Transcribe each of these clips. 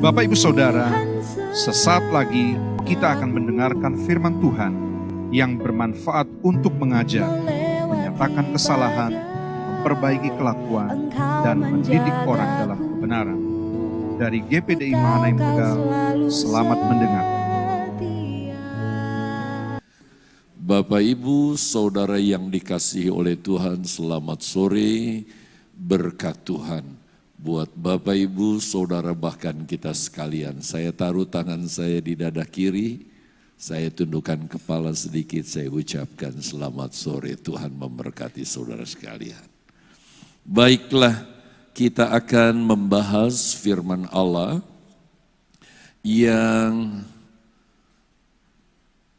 Bapak Ibu Saudara, sesaat lagi kita akan mendengarkan firman Tuhan yang bermanfaat untuk mengajar, menyatakan kesalahan, memperbaiki kelakuan, dan mendidik orang dalam kebenaran. Dari GPDI Mahanaim Tegal, selamat mendengar. Bapak Ibu Saudara yang dikasihi oleh Tuhan, selamat sore, berkat Tuhan. Buat Bapak Ibu Saudara bahkan kita sekalian, saya taruh tangan saya di dada kiri, saya tundukkan kepala sedikit, saya ucapkan selamat sore, Tuhan memberkati saudara sekalian. Baiklah, kita akan membahas firman Allah yang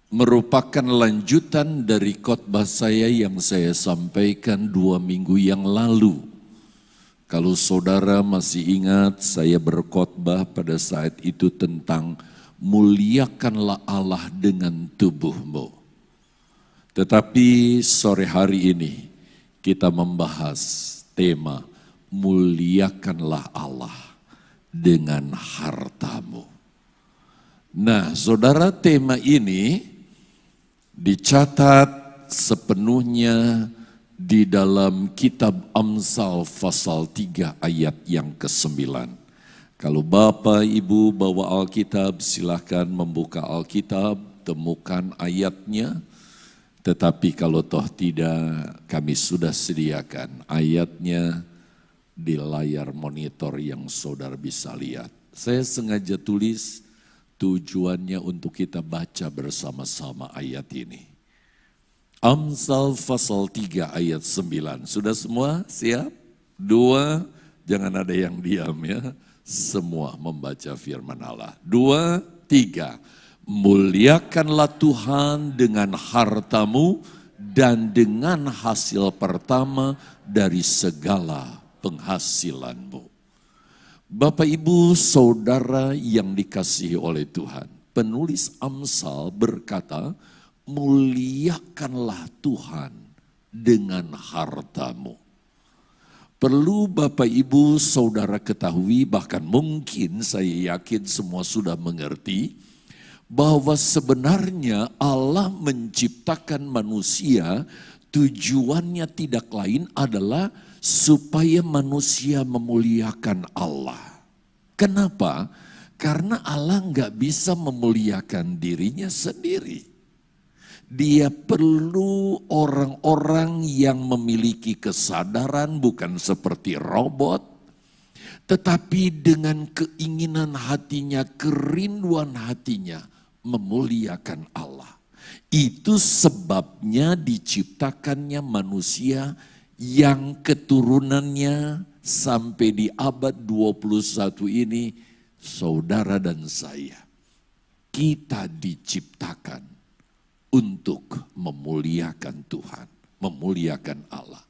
merupakan lanjutan dari khotbah saya yang saya sampaikan 2 minggu yang lalu. Kalau saudara masih ingat, saya berkhotbah pada saat itu tentang muliakanlah Allah dengan tubuhmu. Tetapi sore hari ini kita membahas tema muliakanlah Allah dengan hartamu. Nah, saudara, tema ini dicatat sepenuhnya di dalam kitab Amsal pasal 3 ayat yang ke-9. Kalau Bapak Ibu bawa Alkitab, silakan membuka Alkitab, temukan ayatnya. Tetapi kalau toh tidak, kami sudah sediakan ayatnya di layar monitor yang saudara bisa lihat. Saya sengaja tulis tujuannya untuk kita baca bersama-sama ayat ini. Amsal pasal 3 ayat 9. Sudah semua siap? 2, jangan ada yang diam ya. Semua membaca firman Allah. 2, 3. Muliakanlah Tuhan dengan hartamu dan dengan hasil pertama dari segala penghasilanmu. Bapak Ibu Saudara yang dikasihi oleh Tuhan, penulis Amsal berkata, muliakanlah Tuhan dengan hartamu. Perlu Bapak Ibu Saudara ketahui, bahkan mungkin saya yakin semua sudah mengerti, bahwa sebenarnya Allah menciptakan manusia, tujuannya tidak lain adalah supaya manusia memuliakan Allah. Kenapa? Karena Allah nggak bisa memuliakan dirinya sendiri. Dia perlu orang-orang yang memiliki kesadaran, bukan seperti robot, tetapi dengan keinginan hatinya, kerinduan hatinya memuliakan Allah. Itu sebabnya diciptakannya manusia yang keturunannya sampai di abad 21 ini, saudara dan saya, kita diciptakan untuk memuliakan Tuhan, memuliakan Allah.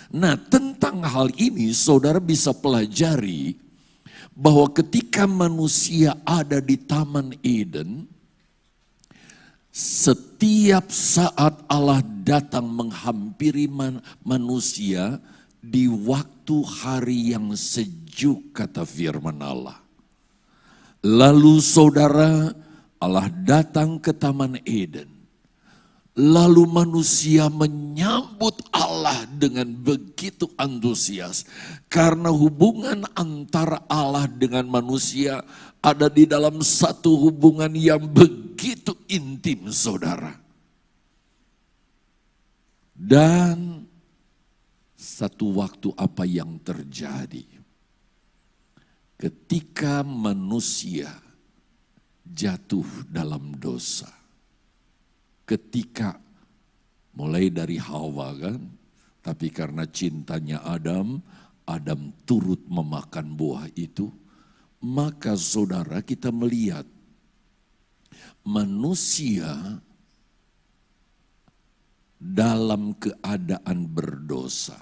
Nah, tentang hal ini saudara bisa pelajari bahwa ketika manusia ada di Taman Eden, setiap saat Allah datang menghampiri manusia di waktu hari yang sejuk, kata firman Allah. Lalu saudara, Allah datang ke Taman Eden. Lalu manusia menyambut Allah dengan begitu antusias. Karena hubungan antara Allah dengan manusia ada di dalam satu hubungan yang begitu intim, saudara. Dan satu waktu apa yang terjadi? Ketika manusia jatuh dalam dosa. Ketika mulai dari Hawa kan, tapi karena cintanya Adam, Adam turut memakan buah itu, maka saudara kita melihat manusia dalam keadaan berdosa.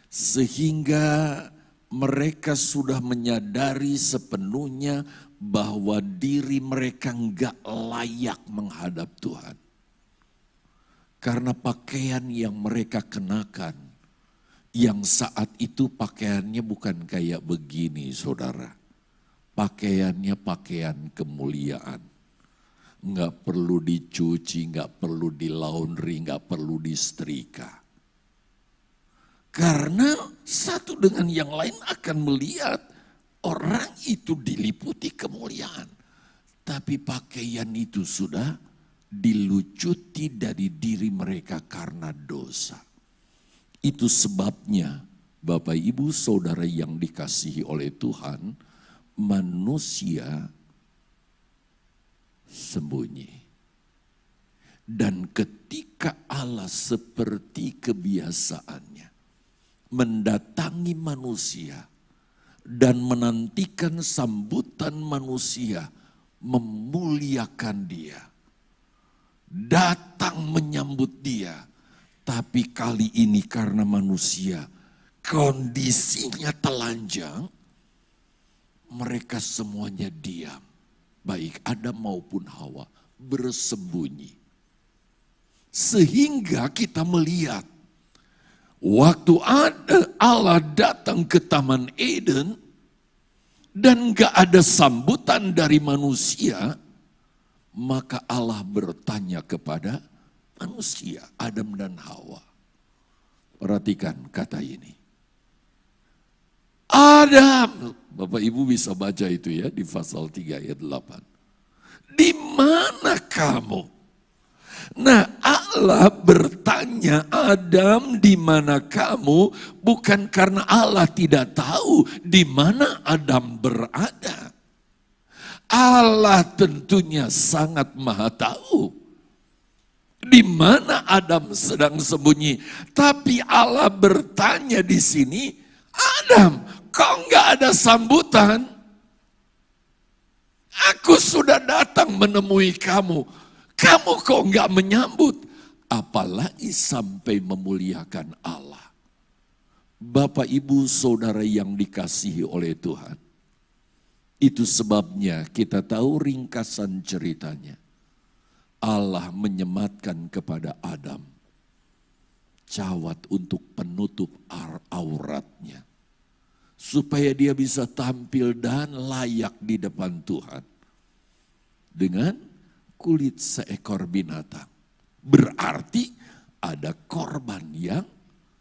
Sehingga mereka sudah menyadari sepenuhnya bahwa diri mereka enggak layak menghadap Tuhan. Karena pakaian yang mereka kenakan, yang saat itu pakaiannya bukan kayak begini saudara. pakaiannya pakaian kemuliaan. Nggak perlu dicuci, nggak perlu di laundry, nggak perlu disetrika. Karena satu dengan yang lain akan melihat orang itu diliputi kemuliaan. Tapi pakaian itu sudah dilucuti dari diri mereka karena dosa. Itu sebabnya Bapak Ibu Saudara yang dikasihi oleh Tuhan, manusia sembunyi. Dan ketika Allah seperti kebiasaannya mendatangi manusia dan menantikan sambutan manusia, memuliakan dia, datang menyambut dia. Tapi kali ini karena manusia kondisinya telanjang, mereka semuanya diam. Baik Adam maupun Hawa bersembunyi. Sehingga kita melihat waktu Allah datang ke Taman Eden dan gak ada sambutan dari manusia, maka Allah bertanya kepada manusia, Adam dan Hawa. Perhatikan kata ini. Adam, Bapak Ibu bisa baca itu ya di pasal 3 ayat 8. Di mana kamu? Nah, Allah bertanya, Adam, di mana kamu? Bukan karena Allah tidak tahu di mana Adam berada. Allah tentunya sangat maha tahu di mana Adam sedang sembunyi. Tapi Allah bertanya di sini, Adam, kok enggak ada sambutan? Aku sudah datang menemui kamu. Kamu kok enggak menyambut? Apalagi sampai memuliakan Allah. Bapak Ibu Saudara yang dikasihi oleh Tuhan. Itu sebabnya kita tahu ringkasan ceritanya. Allah menyematkan kepada Adam cawat untuk penutup auratnya. Supaya dia bisa tampil dan layak di depan Tuhan. Dengan kulit seekor binatang. Berarti ada korban yang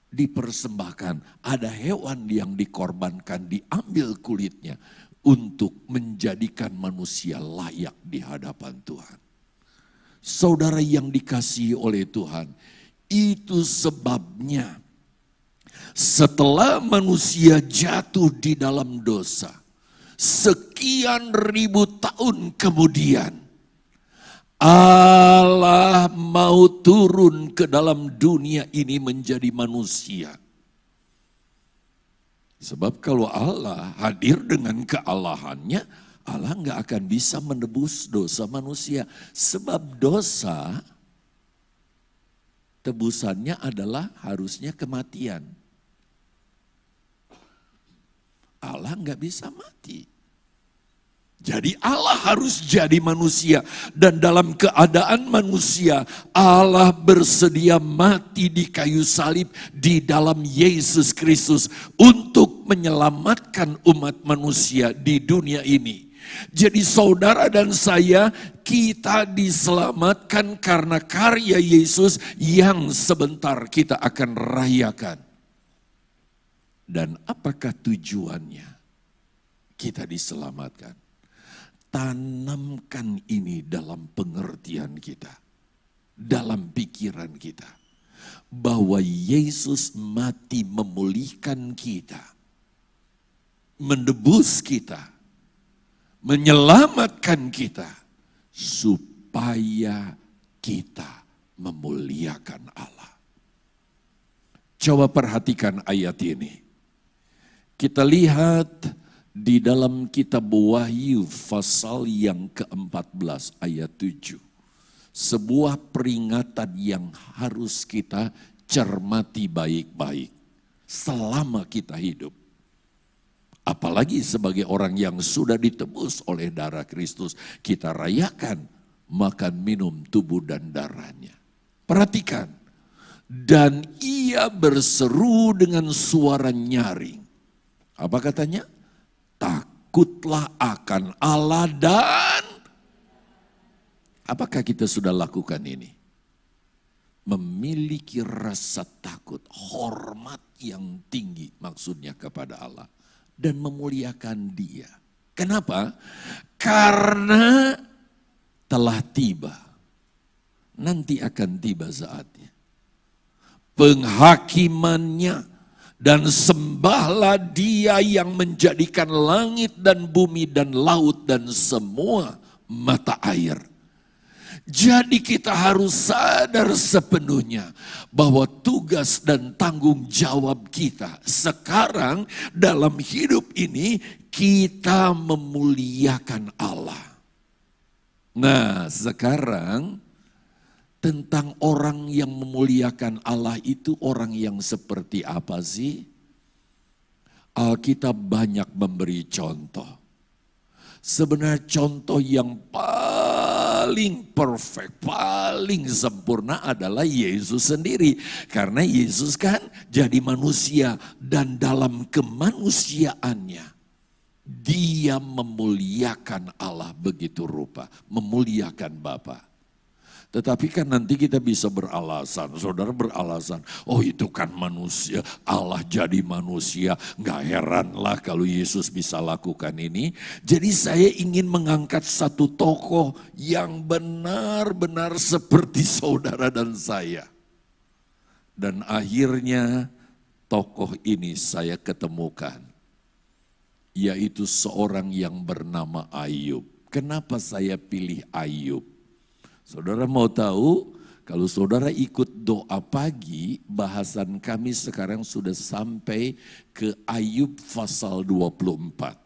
dipersembahkan. Ada hewan yang dikorbankan, diambil kulitnya. Untuk menjadikan manusia layak di hadapan Tuhan. Saudara yang dikasihi oleh Tuhan. Itu sebabnya setelah manusia jatuh di dalam dosa, sekian ribu tahun kemudian, Allah mau turun ke dalam dunia ini menjadi manusia. Sebab kalau Allah hadir dengan kealahannya, Allah nggak akan bisa menebus dosa manusia. Sebab dosa, tebusannya adalah harusnya kematian. Allah nggak bisa mati. Jadi Allah harus jadi manusia. Dan dalam keadaan manusia, Allah bersedia mati di kayu salib di dalam Yesus Kristus. Untuk menyelamatkan umat manusia di dunia ini. Jadi saudara dan saya, kita diselamatkan karena karya Yesus yang sebentar kita akan rayakan. Dan apakah tujuannya kita diselamatkan? Tanamkan ini dalam pengertian kita, dalam pikiran kita, bahwa Yesus mati memulihkan kita, menebus kita, menyelamatkan kita, supaya kita memuliakan Allah. Coba perhatikan ayat ini. Kita lihat di dalam kitab Wahyu pasal yang ke-14 ayat 7. Sebuah peringatan yang harus kita cermati baik-baik selama kita hidup. Apalagi sebagai orang yang sudah ditebus oleh darah Kristus, kita rayakan makan minum tubuh dan darahnya. Perhatikan. Dan ia berseru dengan suara nyaring. Apa katanya? Takutlah takutlah akan Allah dan apakah kita sudah lakukan ini? Memiliki rasa takut, hormat yang tinggi maksudnya kepada Allah. Dan memuliakan Dia. Kenapa? Karena telah tiba. Nanti akan tiba saatnya. Penghakimannya dan sembahlah Dia yang menjadikan langit dan bumi dan laut dan semua mata air. Jadi kita harus sadar sepenuhnya bahwa tugas dan tanggung jawab kita sekarang dalam hidup ini kita memuliakan Allah. Nah, sekarang tentang orang yang memuliakan Allah itu orang yang seperti apa sih? Alkitab banyak memberi contoh. Sebenarnya contoh yang paling perfect, paling sempurna adalah Yesus sendiri. Karena Yesus kan jadi manusia dan dalam kemanusiaannya Dia memuliakan Allah begitu rupa, memuliakan Bapa. Tetapi kan nanti kita bisa beralasan, saudara beralasan, oh itu kan manusia, Allah jadi manusia, gak heranlah kalau Yesus bisa lakukan ini. Jadi saya ingin mengangkat satu tokoh yang benar-benar seperti saudara dan saya. Dan akhirnya tokoh ini saya ketemukan, yaitu seorang yang bernama Ayub. Kenapa saya pilih Ayub? Saudara mau tahu, kalau saudara ikut doa pagi, bahasan kami sekarang sudah sampai ke Ayub pasal 24.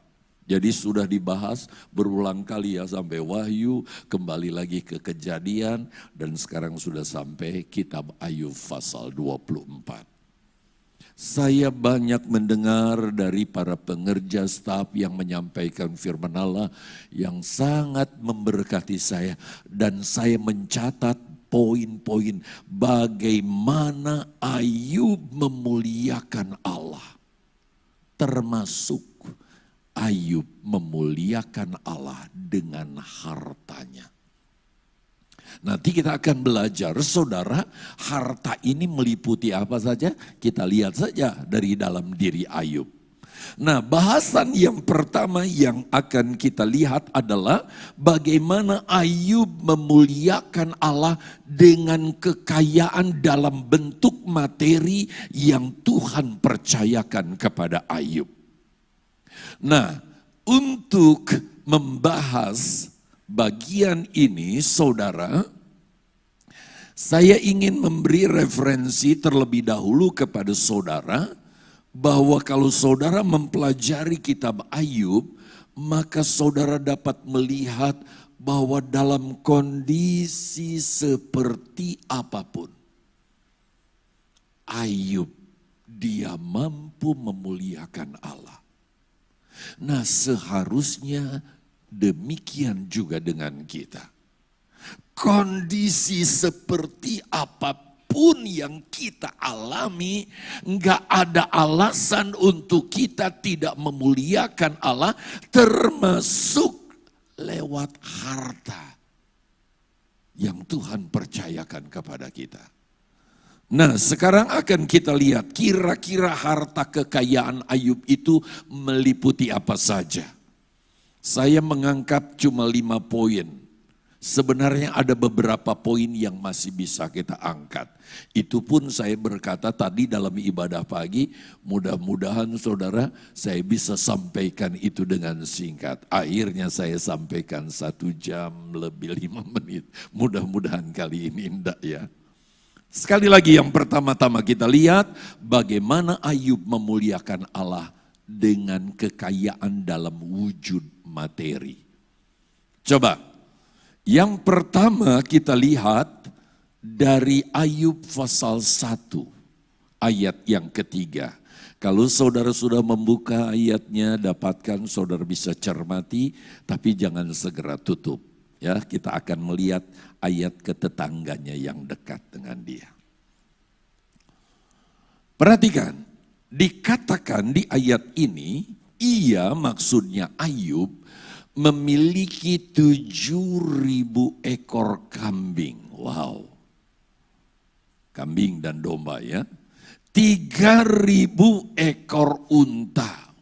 Jadi sudah dibahas berulang kali ya sampai Wahyu, kembali lagi ke Kejadian, dan sekarang sudah sampai kitab Ayub pasal 24. Saya banyak mendengar dari para pengerja staf yang menyampaikan firman Allah yang sangat memberkati saya. Dan saya mencatat poin-poin bagaimana Ayub memuliakan Allah. Termasuk Ayub memuliakan Allah dengan hartanya. Nanti kita akan belajar, saudara, harta ini meliputi apa saja? Kita lihat saja dari dalam diri Ayub. Nah, bahasan yang pertama yang akan kita lihat adalah bagaimana Ayub memuliakan Allah dengan kekayaan dalam bentuk materi yang Tuhan percayakan kepada Ayub. Nah, untuk membahas bagian ini, saudara, saya ingin memberi referensi terlebih dahulu kepada saudara bahwa kalau saudara mempelajari kitab Ayub, maka saudara dapat melihat bahwa dalam kondisi seperti apapun, Ayub dia mampu memuliakan Allah. Nah, seharusnya demikian juga dengan kita. Kondisi seperti apapun yang kita alami, enggak ada alasan untuk kita tidak memuliakan Allah, termasuk lewat harta yang Tuhan percayakan kepada kita. Nah, sekarang akan kita lihat kira-kira harta kekayaan Ayub itu meliputi apa saja. Saya mengangkat cuma 5 poin. Sebenarnya ada beberapa poin yang masih bisa kita angkat. Itu pun saya berkata tadi dalam ibadah pagi, mudah-mudahan saudara saya bisa sampaikan itu dengan singkat. Akhirnya saya sampaikan 1 jam lebih 5 menit. Mudah-mudahan kali ini enggak ya. Sekali lagi yang pertama-tama kita lihat bagaimana Ayub memuliakan Allah dengan kekayaan dalam wujud materi. Coba, yang pertama kita lihat dari Ayub pasal 1, ayat yang ketiga. Kalau saudara sudah membuka ayatnya, dapatkan, saudara bisa cermati, tapi jangan segera tutup. Ya, kita akan melihat ayat ketetangganya yang dekat dengan dia. Perhatikan, dikatakan di ayat ini, Ia, maksudnya Ayub, memiliki 7.000 ekor kambing. Wow. Kambing dan domba ya. 3.000 ekor unta.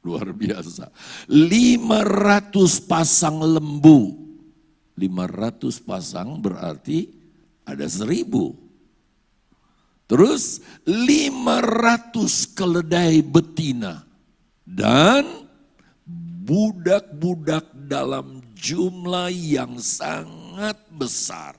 Luar biasa. 500 pasang lembu. 500 pasang berarti ada 1.000. Terus 500 keledai betina. Dan budak-budak dalam jumlah yang sangat besar.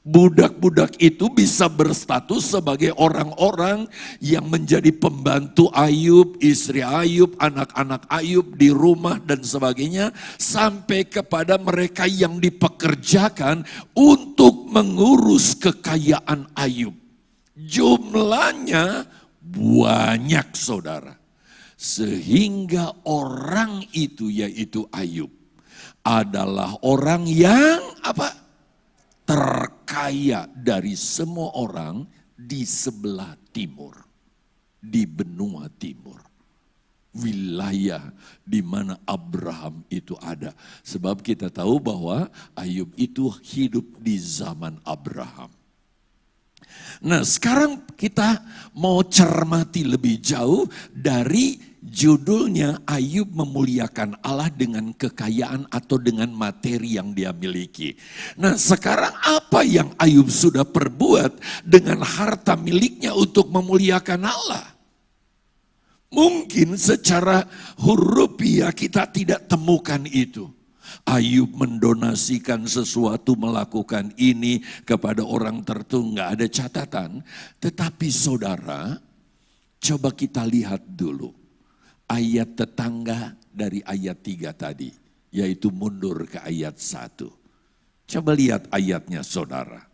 Budak-budak itu bisa berstatus sebagai orang-orang yang menjadi pembantu Ayub, istri Ayub, anak-anak Ayub di rumah dan sebagainya. Sampai kepada mereka yang dipekerjakan untuk mengurus kekayaan Ayub. Jumlahnya banyak saudara. Sehingga orang itu yaitu Ayub adalah orang yang apa? Terkaya dari semua orang di sebelah timur, di benua timur, wilayah di mana Abraham itu ada. Sebab kita tahu bahwa Ayub itu hidup di zaman Abraham. Nah, sekarang kita mau cermati lebih jauh dari judulnya Ayub memuliakan Allah dengan kekayaan atau dengan materi yang dia miliki. Nah, sekarang apa yang Ayub sudah perbuat dengan harta miliknya untuk memuliakan Allah? Mungkin secara hurufiah kita tidak temukan itu. Ayub mendonasikan sesuatu, melakukan ini kepada orang tertentu, nggak ada catatan. Tetapi saudara, coba kita lihat dulu ayat tetangga dari ayat 3 tadi, yaitu mundur ke ayat 1. Coba lihat ayatnya saudara.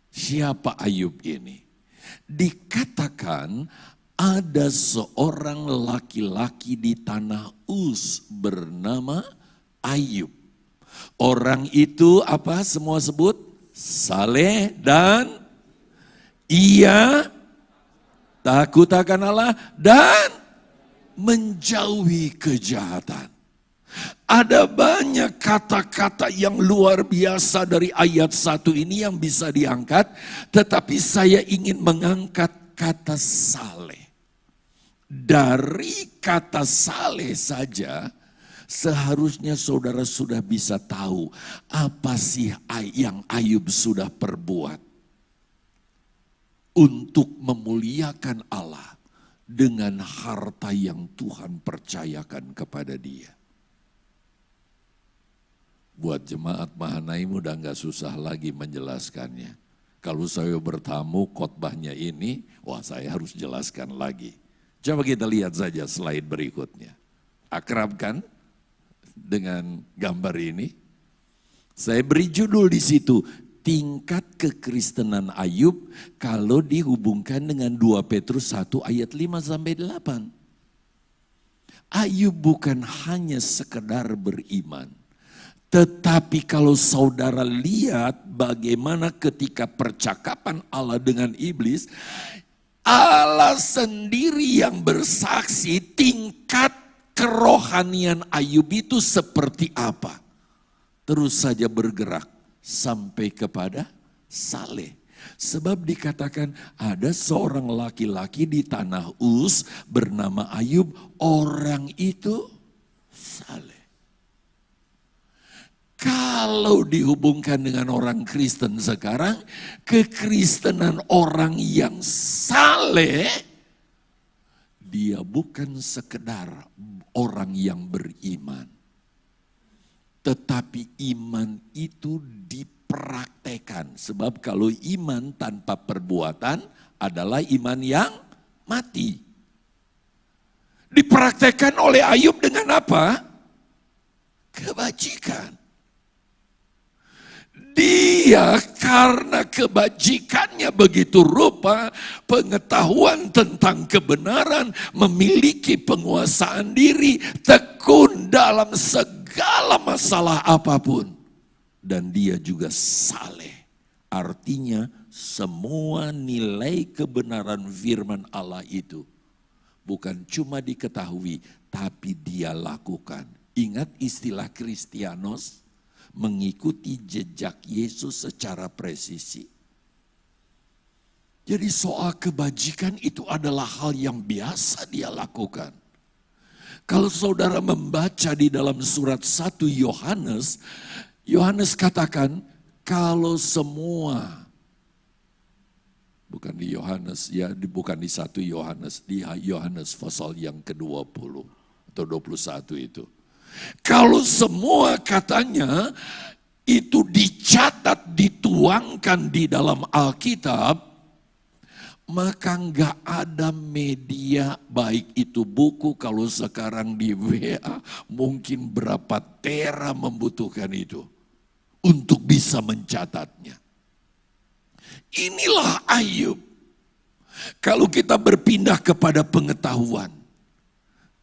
Siapa Ayub ini? Dikatakan ada seorang laki-laki di tanah Uz bernama Ayub. Orang itu apa semua sebut? Saleh dan ia takut akan Allah dan menjauhi kejahatan. Ada banyak kata-kata yang luar biasa dari ayat 1 ini yang bisa diangkat. Tetapi saya ingin mengangkat kata saleh. Dari kata saleh saja seharusnya saudara sudah bisa tahu apa sih yang Ayub sudah perbuat untuk memuliakan Allah dengan harta yang Tuhan percayakan kepada dia. Buat jemaat Mahanaim udah gak susah lagi menjelaskannya. Kalau saya bertamu khotbahnya ini, wah saya harus jelaskan lagi. Coba kita lihat saja slide berikutnya. Akrab kan dengan gambar ini? Saya beri judul di situ, tingkat kekristenan Ayub kalau dihubungkan dengan 2 Petrus 1 ayat 5-8. Ayub bukan hanya sekedar beriman. Tetapi kalau saudara lihat bagaimana ketika percakapan Allah dengan iblis, Allah sendiri yang bersaksi tingkat kerohanian Ayub itu seperti apa. Terus saja bergerak sampai kepada saleh. Sebab dikatakan ada seorang laki-laki di tanah Uz bernama Ayub, orang itu saleh. Kalau dihubungkan dengan orang Kristen sekarang, kekristenan orang yang saleh, dia bukan sekedar orang yang beriman. Tetapi iman itu dipraktekan. Sebab kalau iman tanpa perbuatan adalah iman yang mati. Dipraktekan oleh Ayub dengan apa? Kebajikan. Dia karena kebajikannya begitu rupa, pengetahuan tentang kebenaran, memiliki penguasaan diri, tekun dalam segala masalah apapun. Dan dia juga saleh. Artinya semua nilai kebenaran firman Allah itu bukan cuma diketahui, tapi dia lakukan. Ingat istilah Kristianos, mengikuti jejak Yesus secara presisi. Jadi soal kebajikan itu adalah hal yang biasa dia lakukan. Kalau saudara membaca di dalam surat 1 Yohanes, Yohanes katakan kalau semua, bukan di Yohanes ya, bukan di 1 Yohanes, di Yohanes pasal yang ke-20 atau 21 itu. Kalau semua katanya itu dicatat, dituangkan di dalam Alkitab, maka enggak ada media, baik itu buku, kalau sekarang di WA mungkin berapa tera membutuhkan itu untuk bisa mencatatnya. Inilah Ayub. Kalau kita berpindah kepada pengetahuan,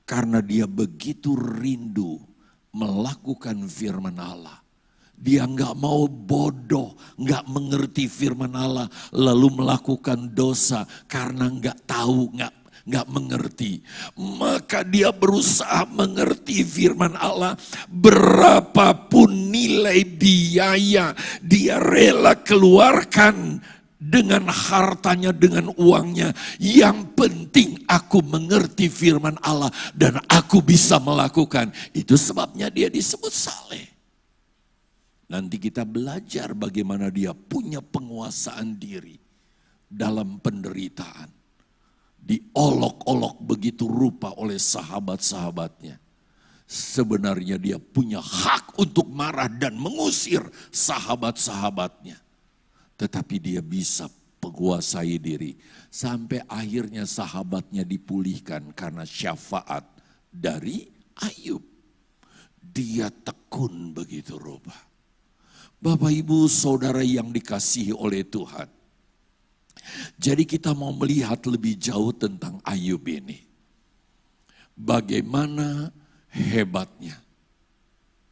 karena dia begitu rindu melakukan firman Allah. Dia enggak mau bodoh, enggak mengerti firman Allah, lalu melakukan dosa karena enggak tahu, enggak mengerti. Maka dia berusaha mengerti firman Allah, berapapun nilai biaya dia rela keluarkan dengan hartanya, dengan uangnya. Yang penting aku mengerti firman Allah dan aku bisa melakukan. Itu sebabnya dia disebut saleh. Nanti kita belajar bagaimana dia punya penguasaan diri dalam penderitaan. Diolok-olok begitu rupa oleh sahabat-sahabatnya. Sebenarnya dia punya hak untuk marah dan mengusir sahabat-sahabatnya. Tetapi dia bisa menguasai diri. Sampai akhirnya sahabatnya dipulihkan karena syafaat dari Ayub. Dia tekun begitu rupa. Bapak ibu saudara yang dikasihi oleh Tuhan. Jadi kita mau melihat lebih jauh tentang Ayub ini. Bagaimana hebatnya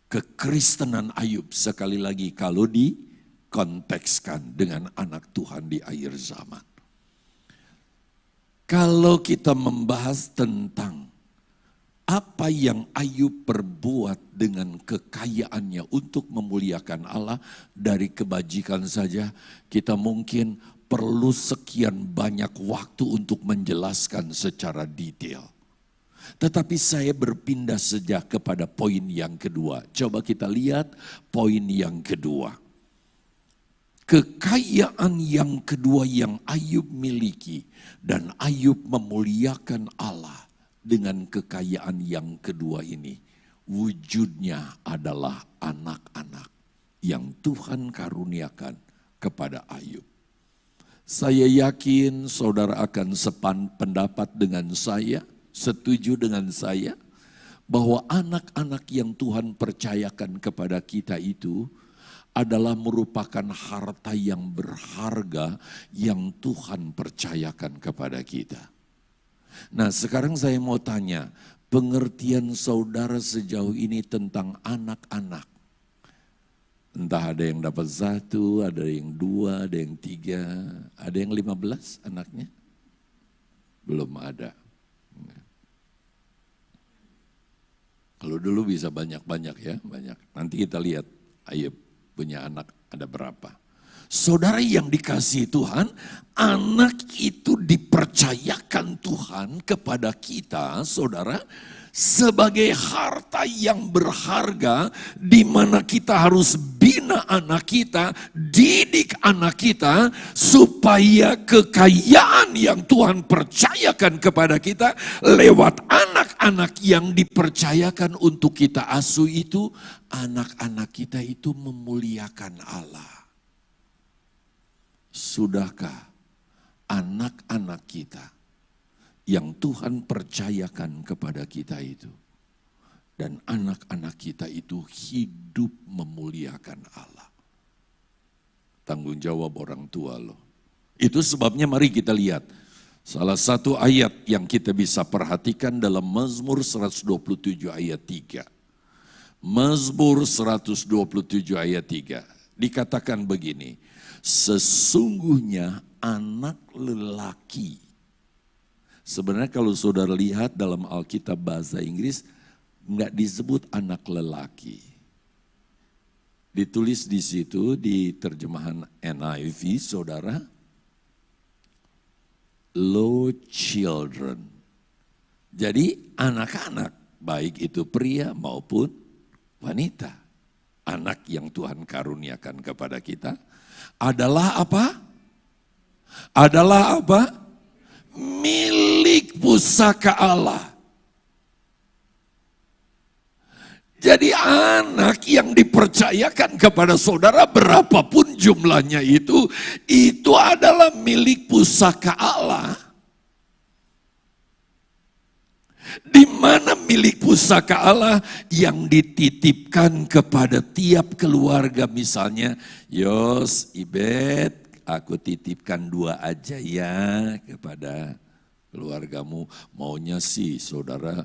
kekristenan Ayub, sekali lagi kalau dikontekskan dengan anak Tuhan di akhir zaman. Kalau kita membahas tentang apa yang Ayub perbuat dengan kekayaannya untuk memuliakan Allah, dari kebajikan saja kita mungkin perlu sekian banyak waktu untuk menjelaskan secara detail. Tetapi saya berpindah saja kepada poin yang kedua. Coba kita lihat poin yang kedua. Kekayaan yang kedua yang Ayub miliki, dan Ayub memuliakan Allah dengan kekayaan yang kedua ini, wujudnya adalah anak-anak yang Tuhan karuniakan kepada Ayub. Saya yakin saudara akan sependapat dengan saya, setuju dengan saya, bahwa anak-anak yang Tuhan percayakan kepada kita itu adalah merupakan harta yang berharga yang Tuhan percayakan kepada kita. Nah, sekarang saya mau tanya, pengertian saudara sejauh ini tentang anak-anak. Entah ada yang dapat 1, ada yang 2, ada yang 3, ada yang 15 anaknya? Belum ada. Kalau dulu bisa banyak-banyak ya, banyak. Nanti kita lihat Ayub punya anak ada berapa. Saudara yang dikasihi Tuhan, anak itu dipercayakan Tuhan kepada kita, saudara, sebagai harta yang berharga, di mana kita harus bina anak kita, didik anak kita, supaya kekayaan yang Tuhan percayakan kepada kita lewat anak-anak yang dipercayakan untuk kita asuh itu, anak-anak kita itu memuliakan Allah. Sudahkah anak-anak kita yang Tuhan percayakan kepada kita itu, dan anak-anak kita itu hidup memuliakan Allah? Tanggung jawab orang tua loh. Itu sebabnya mari kita lihat salah satu ayat yang kita bisa perhatikan dalam Mazmur 127 ayat 3. Mazmur 127 ayat 3 dikatakan begini, sesungguhnya anak lelaki Sebenarnya kalau saudara lihat dalam Alkitab bahasa Inggris, nggak disebut anak lelaki. Ditulis di situ di terjemahan NIV, saudara, low children. Jadi anak-anak, baik itu pria maupun wanita. Anak yang Tuhan karuniakan kepada kita adalah apa? Adalah apa? Milik pusaka Allah. Jadi anak yang dipercayakan kepada saudara berapapun jumlahnya itu adalah milik pusaka Allah. Di mana milik pusaka Allah yang dititipkan kepada tiap keluarga, misalnya, Yos, Ibet, aku titipkan 2 aja ya kepada keluargamu. Maunya sih saudara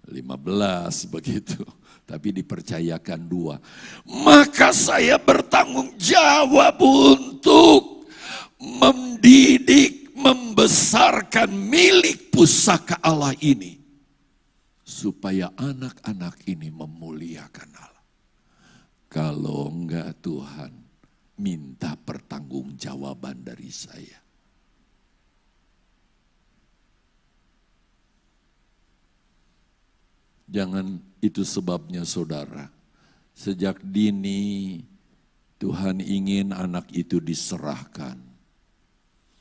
15 begitu. Tapi dipercayakan 2. Maka saya bertanggung jawab untuk mendidik, membesarkan milik pusaka Allah ini. Supaya anak-anak ini memuliakan Allah. Kalau enggak Tuhan, minta pertanggungjawaban dari saya. Jangan itu sebabnya saudara, sejak dini Tuhan ingin anak itu diserahkan.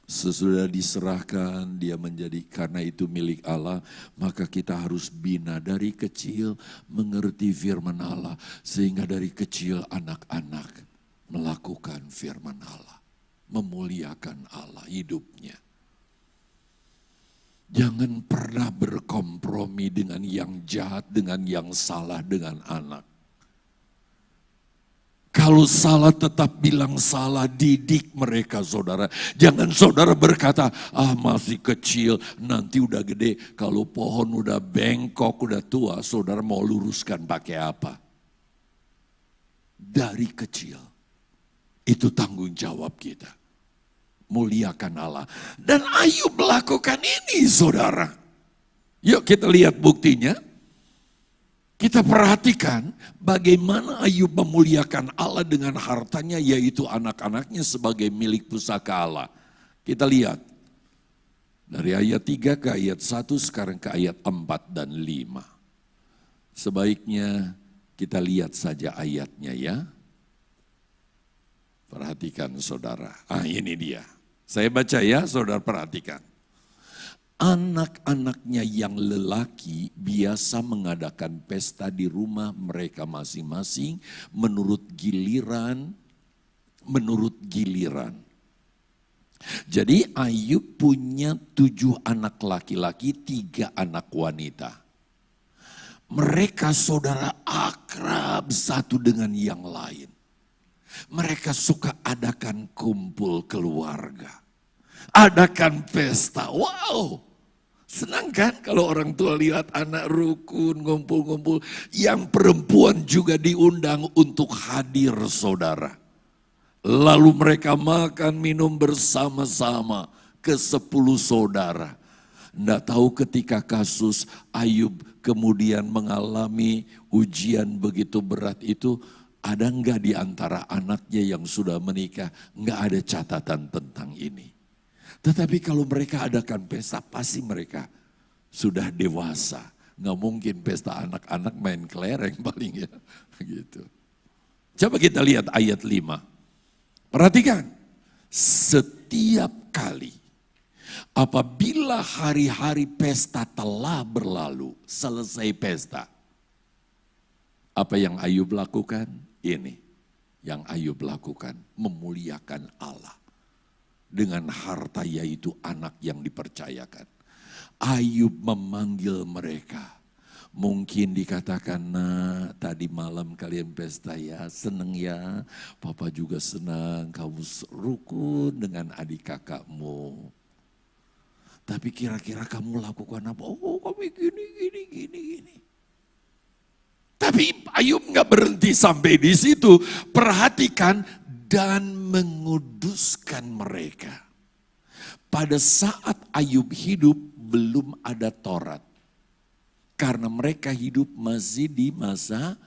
Sesudah diserahkan dia menjadi, karena itu milik Allah, maka kita harus bina dari kecil mengerti firman Allah. Sehingga dari kecil anak-anak melakukan firman Allah, memuliakan Allah hidupnya. Jangan pernah berkompromi dengan yang jahat, dengan yang salah, dengan anak. Kalau salah tetap bilang salah, didik mereka saudara. Jangan saudara berkata, masih kecil, nanti udah gede. Kalau pohon udah bengkok, udah tua, saudara mau luruskan pakai apa? Dari kecil, itu tanggung jawab kita. Muliakan Allah. Dan Ayub melakukan ini saudara. Yuk kita lihat buktinya. Kita perhatikan bagaimana Ayub memuliakan Allah dengan hartanya, yaitu anak-anaknya sebagai milik pusaka Allah. Kita lihat. Dari ayat 3 ke ayat 1, sekarang ke ayat 4 dan 5. Sebaiknya kita lihat saja ayatnya ya. Perhatikan saudara. Ini dia. Saya baca ya, saudara perhatikan. Anak-anaknya yang lelaki biasa mengadakan pesta di rumah mereka masing-masing menurut giliran. Jadi Ayub punya 7 anak laki-laki, 3 anak wanita. Mereka saudara akrab satu dengan yang lain. Mereka suka adakan kumpul keluarga. Adakan pesta. Wow. Senang kan kalau orang tua lihat anak rukun, ngumpul-ngumpul. Yang perempuan juga diundang untuk hadir saudara. Lalu mereka makan minum bersama-sama ke 10 saudara. Nggak tahu ketika kasus Ayub kemudian mengalami ujian begitu berat itu, ada enggak di antara anaknya yang sudah menikah, enggak ada catatan tentang ini. Tetapi kalau mereka adakan pesta, pasti mereka sudah dewasa. Enggak mungkin pesta anak-anak main kelereng paling ya. Gitu. Coba kita lihat ayat 5. Perhatikan, setiap kali apabila hari-hari pesta telah berlalu, selesai pesta, apa yang Ayub lakukan? Ini yang Ayub lakukan, memuliakan Allah dengan harta, yaitu anak yang dipercayakan. Ayub memanggil mereka. Mungkin dikatakan, nah tadi malam kalian pesta ya, seneng ya, papa juga senang, kamu rukun dengan adik kakakmu. Tapi kira-kira kamu lakukan apa? Oh kami gini. Tapi Ayub nggak berhenti sampai di situ. Perhatikan, dan menguduskan mereka. Pada saat Ayub hidup, belum ada Taurat. Karena mereka hidup masih di masa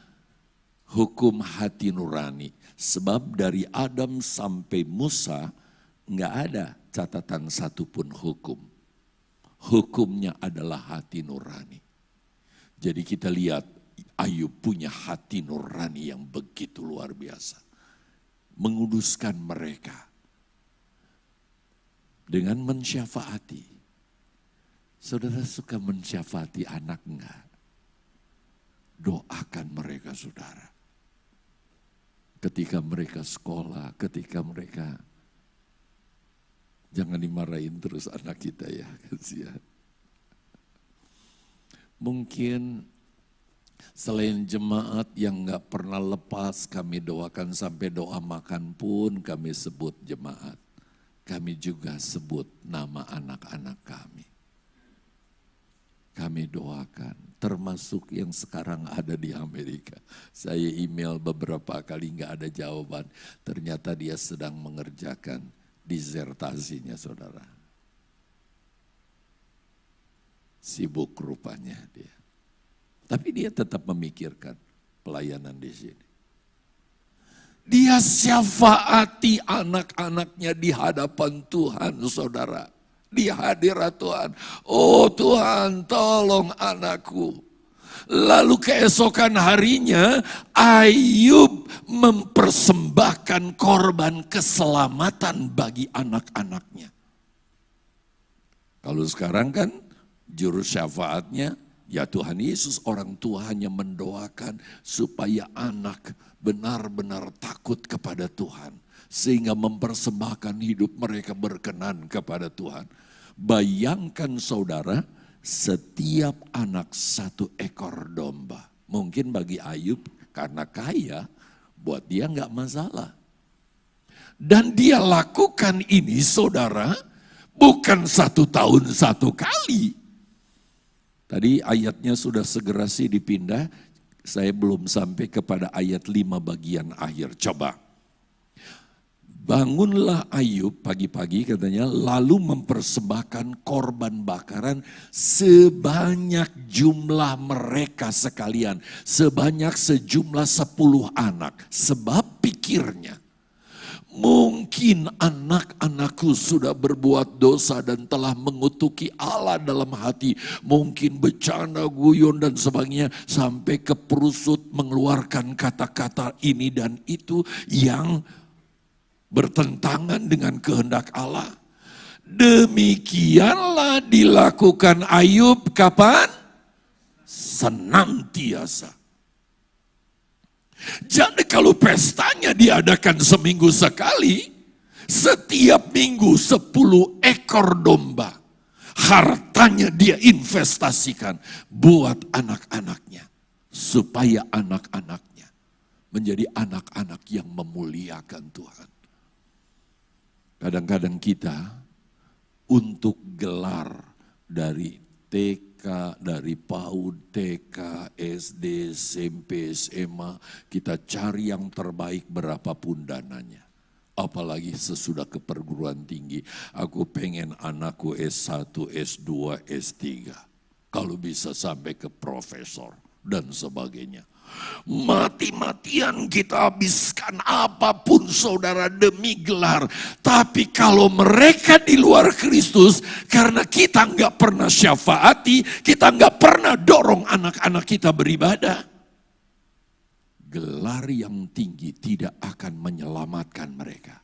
hukum hati nurani. Sebab dari Adam sampai Musa nggak ada catatan satupun hukum. Hukumnya adalah hati nurani. Jadi kita lihat Ayub punya hati nurani yang begitu luar biasa. Menguduskan mereka dengan mensyafaati. Saudara suka mensyafaati anak enggak? Doakan mereka saudara. Ketika mereka sekolah, ketika mereka, jangan dimarahin terus anak kita ya, kasihan. Mungkin selain jemaat yang gak pernah lepas kami doakan, sampai doa makan pun kami sebut jemaat. Kami juga sebut nama anak-anak kami. Kami doakan, termasuk yang sekarang ada di Amerika. Saya email beberapa kali gak ada jawaban. Ternyata dia sedang mengerjakan disertasinya saudara. Sibuk rupanya dia. Tapi dia tetap memikirkan pelayanan di sini. Dia syafaati anak-anaknya di hadapan Tuhan saudara. Di hadirat Tuhan. Oh Tuhan tolong anakku. Lalu keesokan harinya Ayub mempersembahkan korban keselamatan bagi anak-anaknya. Kalau sekarang kan juru syafaatnya ya Tuhan Yesus, orang tua hanya mendoakan supaya anak benar-benar takut kepada Tuhan. Sehingga mempersembahkan hidup mereka berkenan kepada Tuhan. Bayangkan saudara, setiap anak 1 ekor domba. Mungkin bagi Ayub karena kaya, buat dia nggak masalah. Dan dia lakukan ini saudara, bukan 1 tahun 1 kali. Tadi ayatnya sudah segera sih dipindah, saya belum sampai kepada ayat 5 bagian akhir. Coba. Bangunlah Ayub pagi-pagi katanya, lalu mempersembahkan korban bakaran sebanyak jumlah mereka sekalian. Sebanyak sejumlah 10 anak. Sebab pikirnya, mungkin anak-anakku sudah berbuat dosa dan telah mengutuki Allah dalam hati. Mungkin bercanda, guyon dan sebagainya. Sampai ke perusut mengeluarkan kata-kata ini dan itu yang bertentangan dengan kehendak Allah. Demikianlah dilakukan Ayub kapan? Senantiasa. Jadi kalau pestanya diadakan seminggu sekali, setiap minggu 10 ekor domba. Hartanya dia investasikan buat anak-anaknya. Supaya anak-anaknya menjadi anak-anak yang memuliakan Tuhan. Kadang-kadang kita untuk gelar dari TK, dari PAUD, TK, SD, SMP, SMA, kita cari yang terbaik berapapun dananya. Apalagi sesudah ke perguruan tinggi, aku pengen anakku S1, S2, S3. Kalau bisa sampai ke profesor dan sebagainya. Mati-matian kita habiskan apapun saudara demi gelar. Tapi kalau mereka di luar Kristus, karena kita nggak pernah syafaati, kita nggak pernah dorong anak-anak kita beribadah, gelar yang tinggi tidak akan menyelamatkan mereka.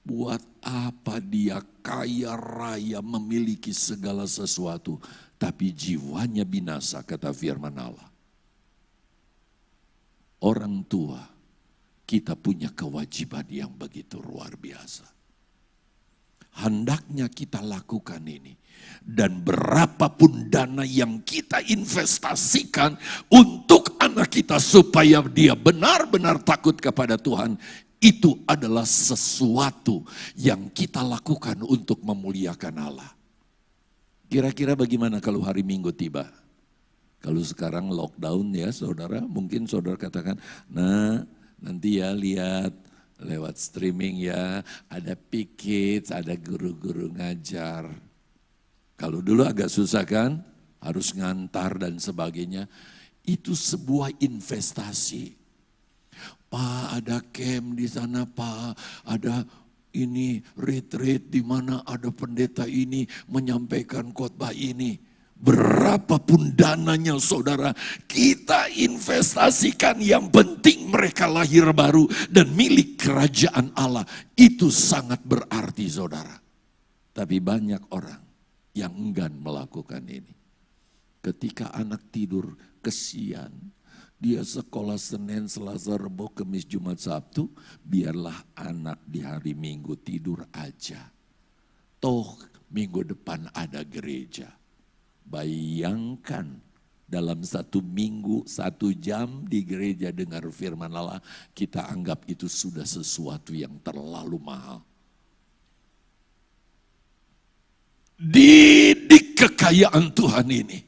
Buat apa dia kaya raya memiliki segala sesuatu, tapi jiwanya binasa, kata firman Allah. Orang tua, kita punya kewajiban yang begitu luar biasa. Hendaknya kita lakukan ini. Dan berapapun dana yang kita investasikan untuk anak kita supaya dia benar-benar takut kepada Tuhan, itu adalah sesuatu yang kita lakukan untuk memuliakan Allah. Kira-kira bagaimana kalau hari Minggu tiba? Kalau sekarang lockdown ya saudara, mungkin saudara katakan, nah nanti ya lihat lewat streaming ya, ada pikir, ada guru-guru ngajar. Kalau dulu agak susah kan, harus ngantar dan sebagainya. Itu sebuah investasi. Pak, ada camp di sana, Pak, ada ini retreat di mana ada pendeta ini menyampaikan khotbah ini. Berapapun dananya saudara, kita investasikan, yang penting mereka lahir baru dan milik kerajaan Allah. Itu sangat berarti saudara. Tapi banyak orang yang enggan melakukan ini. Ketika anak tidur, kesian. Dia sekolah Senin, Selasa, Rabu, Kamis, Jumat, Sabtu. Biarlah anak di hari Minggu tidur aja. Toh minggu depan ada gereja. Bayangkan dalam 1 minggu, 1 jam di gereja dengar firman Allah. Kita anggap itu sudah sesuatu yang terlalu mahal. Didik kekayaan Tuhan ini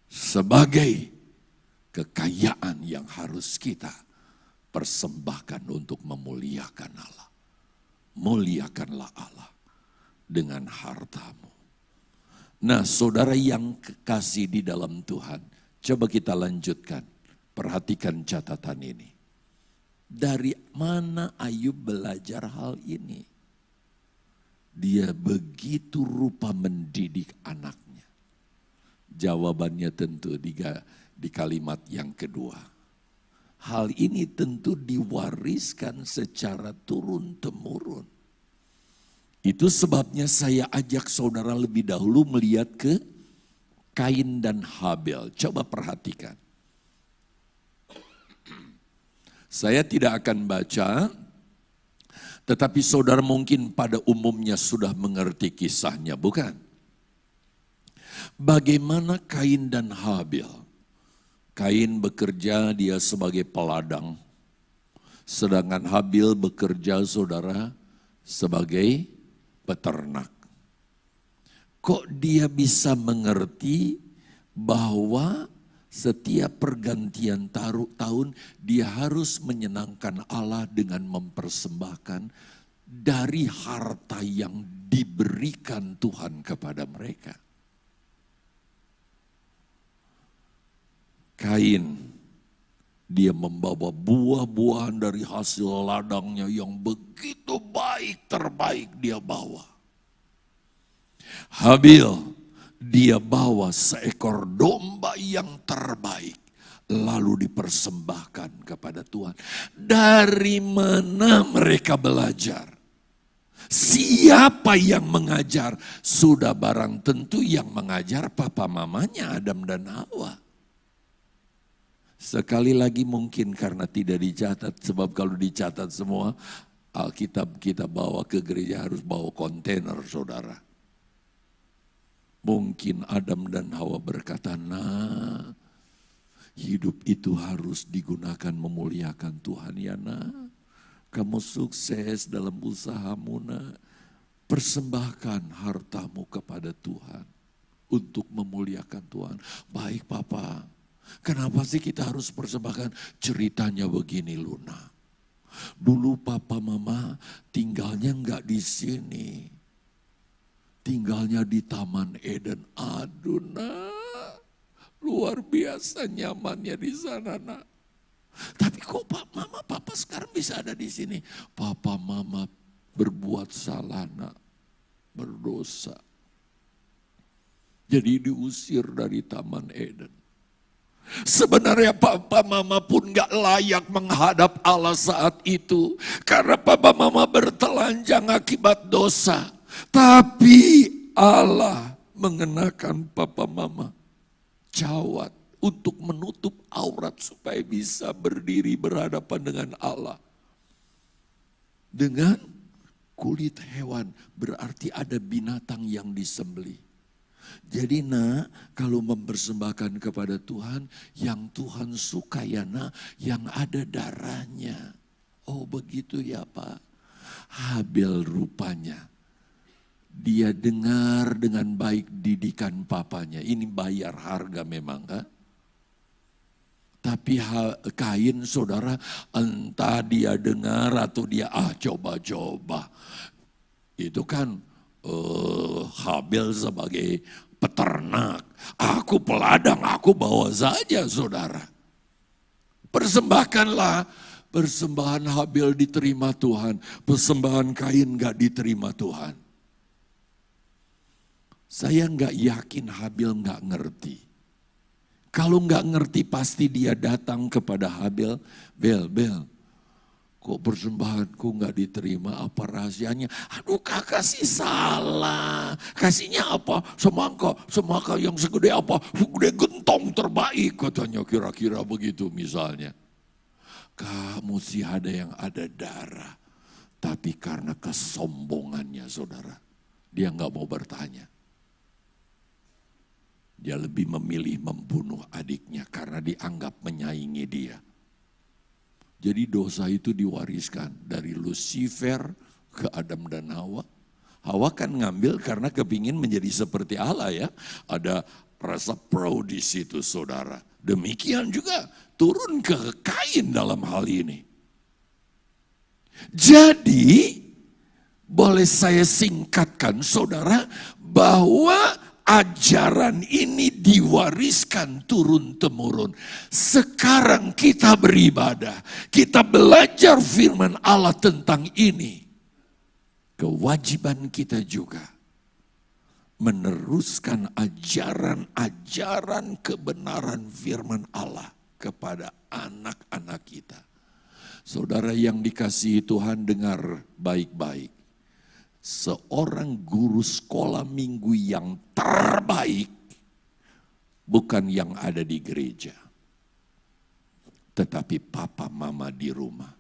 sebagai kekayaan yang harus kita persembahkan untuk memuliakan Allah. Muliakanlah Allah dengan hartamu. Nah, saudara yang kekasih di dalam Tuhan, coba kita lanjutkan. Perhatikan catatan ini. Dari mana Ayub belajar hal ini? Dia begitu rupa mendidik anaknya. Jawabannya tentu di kalimat yang kedua. Hal ini tentu diwariskan secara turun-temurun. Itu sebabnya saya ajak saudara lebih dahulu melihat ke Kain dan Habel. Coba perhatikan. Saya tidak akan baca, tetapi saudara mungkin pada umumnya sudah mengerti kisahnya, bukan? Bagaimana Kain dan Habel? Kain bekerja, dia sebagai peladang. Sedangkan Habil bekerja, saudara, sebagai peternak. Kok dia bisa mengerti bahwa setiap pergantian tahun dia harus menyenangkan Allah dengan mempersembahkan dari harta yang diberikan Tuhan kepada mereka? Kain, dia membawa buah-buahan dari hasil ladangnya yang begitu baik, terbaik dia bawa. Habil, dia bawa seekor domba yang terbaik, lalu dipersembahkan kepada Tuhan. Dari mana mereka belajar? Siapa yang mengajar? Sudah barang tentu yang mengajar papa mamanya Adam dan Hawa. Sekali lagi mungkin karena tidak dicatat, sebab kalau dicatat semua Alkitab kita bawa ke gereja harus bawa kontainer, saudara. Mungkin Adam dan Hawa berkata, nah hidup itu harus digunakan memuliakan Tuhan ya nak. Kamu sukses dalam usahamu nak, persembahkan hartamu kepada Tuhan untuk memuliakan Tuhan. Baik papa. Kenapa sih kita harus persembahkan? Ceritanya begini Luna. Dulu papa mama tinggalnya enggak di sini. Tinggalnya di Taman Eden. Aduh nak, luar biasa nyamannya di sana nak. Tapi kok mama papa sekarang bisa ada di sini? Papa mama berbuat salah nak, berdosa. Jadi diusir dari Taman Eden. Sebenarnya papa mama pun gak layak menghadap Allah saat itu. Karena papa mama bertelanjang akibat dosa. Tapi Allah mengenakan papa mama jawat untuk menutup aurat supaya bisa berdiri berhadapan dengan Allah. Dengan kulit hewan, berarti ada binatang yang disembelih. Jadi nak, kalau mempersembahkan kepada Tuhan, yang Tuhan suka ya nak, yang ada darahnya. Oh begitu ya Pak. Habel rupanya, dia dengar dengan baik didikan papanya. Ini bayar harga memang kan? Tapi Kain saudara, entah dia dengar atau dia coba-coba. Itu kan Habel sebagai peternak, aku peladang, aku bawa saja saudara. Persembahkanlah, persembahan Habel diterima Tuhan, persembahan Kain gak diterima Tuhan. Saya gak yakin Habel gak ngerti. Kalau gak ngerti pasti dia datang kepada Habel, Bel, kok persembahanku gak diterima, apa rahasianya? Aduh kakak sih salah, kasihnya apa? Semangka yang segede apa? Segede gentong terbaik katanya, kira-kira begitu misalnya. Kamu sih ada darah, tapi karena kesombongannya saudara, dia gak mau bertanya. Dia lebih memilih membunuh adiknya karena dianggap menyaingi dia. Jadi dosa itu diwariskan dari Lucifer ke Adam dan Hawa. Hawa kan ngambil karena kepingin menjadi seperti Allah ya. Ada rasa proud di situ saudara. Demikian juga turun ke Kain dalam hal ini. Jadi boleh saya singkatkan saudara bahwa ajaran ini diwariskan turun-temurun. Sekarang kita beribadah, kita belajar firman Allah tentang ini. Kewajiban kita juga meneruskan ajaran-ajaran kebenaran firman Allah kepada anak-anak kita. Saudara yang dikasihi Tuhan, dengar baik-baik. Seorang guru sekolah minggu yang terbaik bukan yang ada di gereja, tetapi papa mama di rumah.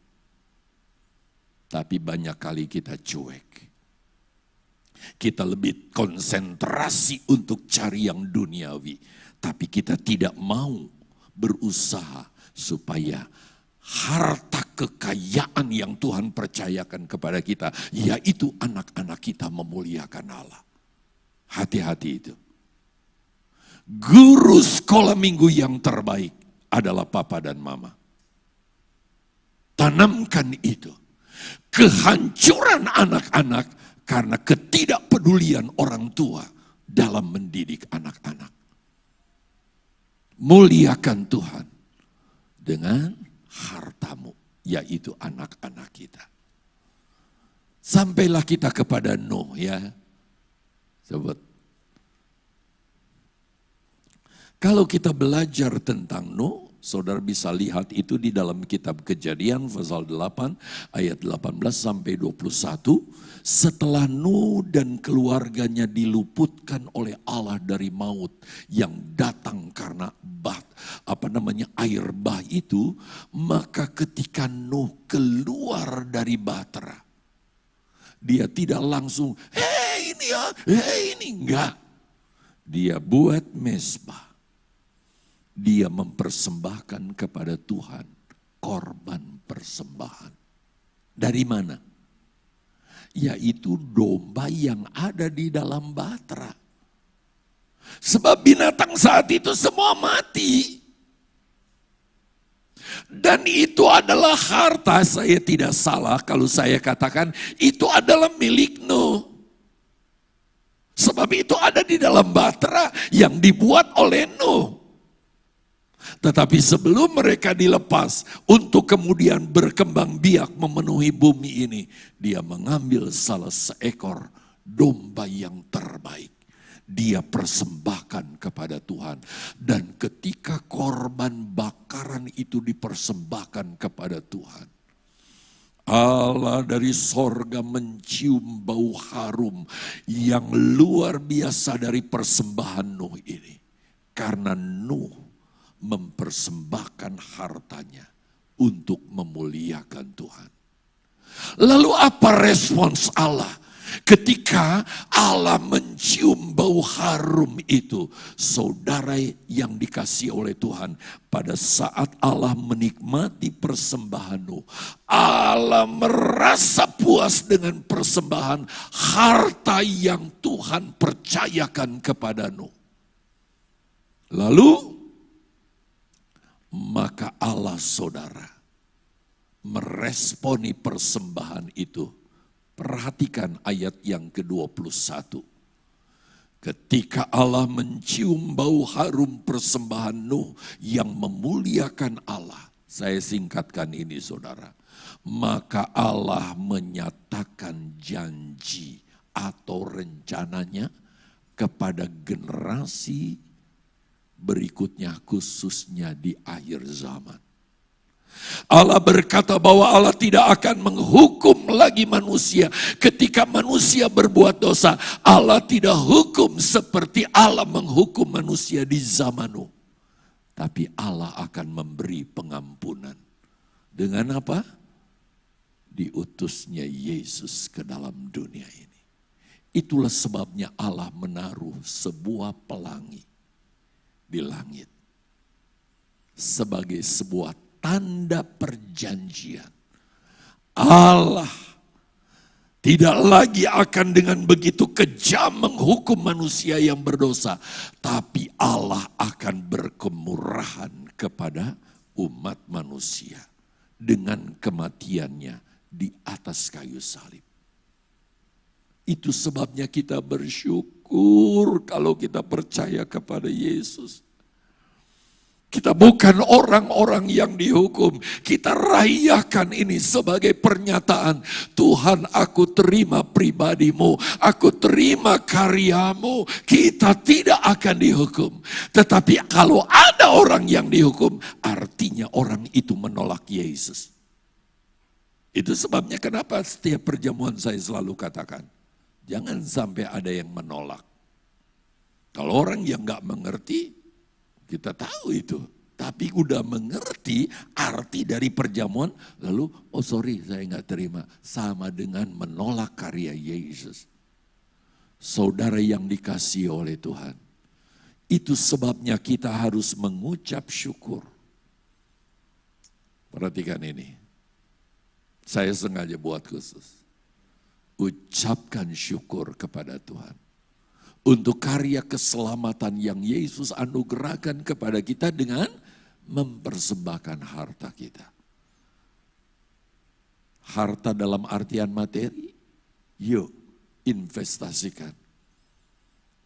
Tapi banyak kali kita cuek. Kita lebih konsentrasi untuk cari yang duniawi, tapi kita tidak mau berusaha supaya harta kekayaan yang Tuhan percayakan kepada kita, yaitu anak-anak kita memuliakan Allah. Hati-hati itu. Guru sekolah minggu yang terbaik adalah papa dan mama. Tanamkan itu. Kehancuran anak-anak karena ketidakpedulian orang tua dalam mendidik anak-anak. Muliakan Tuhan dengan hartamu, yaitu anak-anak kita. Sampailah kita kepada Nuh ya. Sobat. Kalau kita belajar tentang Nuh, saudara bisa lihat itu di dalam kitab Kejadian pasal 8 ayat 18 sampai 21. Setelah Nuh dan keluarganya diluputkan oleh Allah dari maut yang datang karena air bah itu, maka ketika Nuh keluar dari bahtera, dia tidak langsung, ini enggak. Dia buat mezbah. Dia mempersembahkan kepada Tuhan korban persembahan. Dari mana? Yaitu domba yang ada di dalam bahtera. Sebab binatang saat itu semua mati. Dan itu adalah harta, saya tidak salah kalau saya katakan itu adalah milik Nuh. Sebab itu ada di dalam bahtera yang dibuat oleh Nuh. Tetapi sebelum mereka dilepas untuk kemudian berkembang biak memenuhi bumi ini, dia mengambil salah seekor domba yang terbaik. Dia persembahkan kepada Tuhan. Dan ketika korban bakaran itu dipersembahkan kepada Tuhan, Allah dari sorga mencium bau harum yang luar biasa dari persembahan Nuh ini. Karena Nuh mempersembahkan hartanya untuk memuliakan Tuhan. Lalu apa respons Allah ketika Allah mencium bau harum itu? Saudara yang dikasihi oleh Tuhan, pada saat Allah menikmati persembahan Nuh, Allah merasa puas dengan persembahan harta yang Tuhan percayakan kepada Nuh. Lalu maka Allah saudara meresponi persembahan itu Perhatikan ayat yang ke-21. Ketika Allah mencium bau harum persembahan Nuh yang memuliakan Allah. Saya singkatkan ini saudara. Maka Allah menyatakan janji atau rencananya kepada generasi berikutnya khususnya di akhir zaman. Allah berkata bahwa Allah tidak akan menghukum lagi manusia ketika manusia berbuat dosa. Allah tidak hukum seperti Allah menghukum manusia di zaman Nuh. Tapi Allah akan memberi pengampunan. Dengan apa? Diutusnya Yesus ke dalam dunia ini. Itulah sebabnya Allah menaruh sebuah pelangi di langit sebagai sebuah tanda perjanjian. Allah tidak lagi akan dengan begitu kejam menghukum manusia yang berdosa, tapi Allah akan berkemurahan kepada umat manusia dengan kematiannya di atas kayu salib. Itu sebabnya kita bersyukur kalau kita percaya kepada Yesus. Kita bukan orang-orang yang dihukum. Kita rayakan ini sebagai pernyataan. Tuhan, aku terima pribadimu. Aku terima karyamu. Kita tidak akan dihukum. Tetapi kalau ada orang yang dihukum, artinya orang itu menolak Yesus. Itu sebabnya kenapa setiap perjamuan saya selalu katakan, jangan sampai ada yang menolak. Kalau orang yang gak mengerti, kita tahu itu, tapi udah mengerti arti dari perjamuan, lalu oh sorry saya nggak terima, sama dengan menolak karya Yesus. Saudara yang dikasihi oleh Tuhan, itu sebabnya kita harus mengucap syukur. Perhatikan ini, saya sengaja buat khusus. Ucapkan syukur kepada Tuhan. Untuk karya keselamatan yang Yesus anugerahkan kepada kita dengan mempersembahkan harta kita. Harta dalam artian materi, yuk investasikan.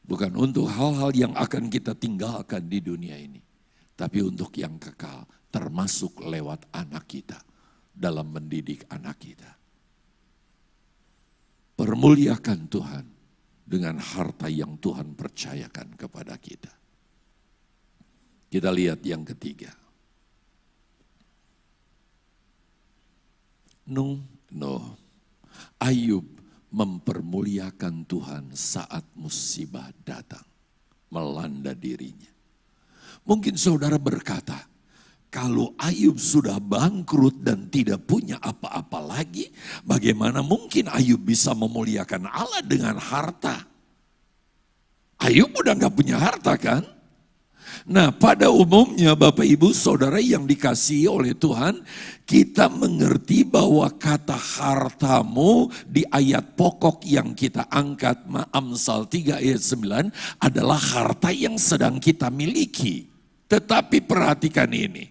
Bukan untuk hal-hal yang akan kita tinggalkan di dunia ini. Tapi untuk yang kekal, termasuk lewat anak kita, dalam mendidik anak kita. Permuliakan Tuhan dengan harta yang Tuhan percayakan kepada kita. Kita lihat yang ketiga. Ayub mempermuliakan Tuhan saat musibah datang, melanda dirinya. Mungkin saudara berkata, kalau Ayub sudah bangkrut dan tidak punya apa-apa lagi, bagaimana mungkin Ayub bisa memuliakan Allah dengan harta? Ayub udah gak punya harta kan? Nah, pada umumnya Bapak Ibu Saudara yang dikasihi oleh Tuhan, kita mengerti bahwa kata hartamu di ayat pokok yang kita angkat, Amsal 3 ayat 9, adalah harta yang sedang kita miliki. Tetapi perhatikan ini.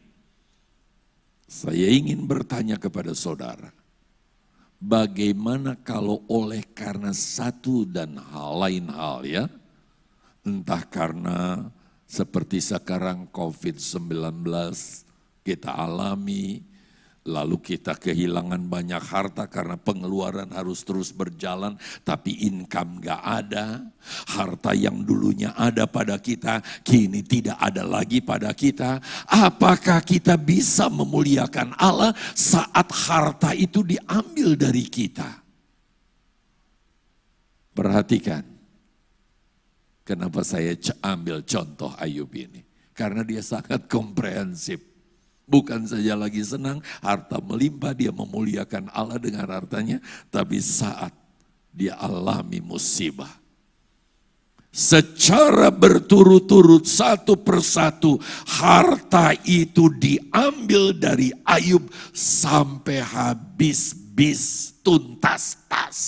Saya ingin bertanya kepada saudara, bagaimana kalau oleh karena satu dan lain hal ya, entah karena seperti sekarang COVID-19 kita alami, lalu kita kehilangan banyak harta karena pengeluaran harus terus berjalan, tapi income gak ada. Harta yang dulunya ada pada kita, kini tidak ada lagi pada kita. Apakah kita bisa memuliakan Allah saat harta itu diambil dari kita? Perhatikan, kenapa saya ambil contoh Ayub ini. Karena dia sangat komprehensif. Bukan saja lagi senang, harta melimpah, dia memuliakan Allah dengan hartanya. Tapi saat dia alami musibah, secara berturut-turut satu persatu, harta itu diambil dari Ayub sampai habis-bis, tuntas-tas.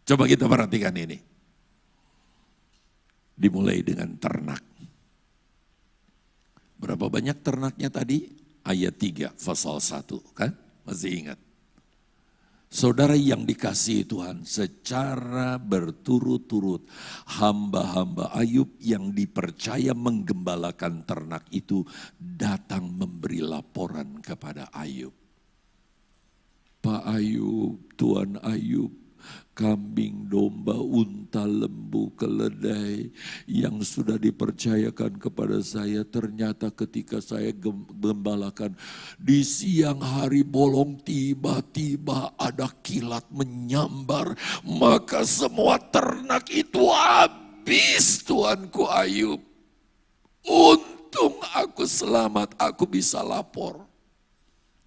Coba kita perhatikan ini. Dimulai dengan ternak. Berapa banyak ternaknya tadi? Ayat 3 pasal 1 kan? Masih ingat? Saudara yang dikasihi Tuhan, secara berturut-turut hamba-hamba Ayub yang dipercaya menggembalakan ternak itu datang memberi laporan kepada Ayub. Pak Ayub, Tuan Ayub, kambing, domba, unta, lembu, keledai yang sudah dipercayakan kepada saya, ternyata ketika saya gembalakan di siang hari bolong, tiba-tiba ada kilat menyambar, maka semua ternak itu habis, Tuanku Ayub. Untung aku selamat, aku bisa lapor.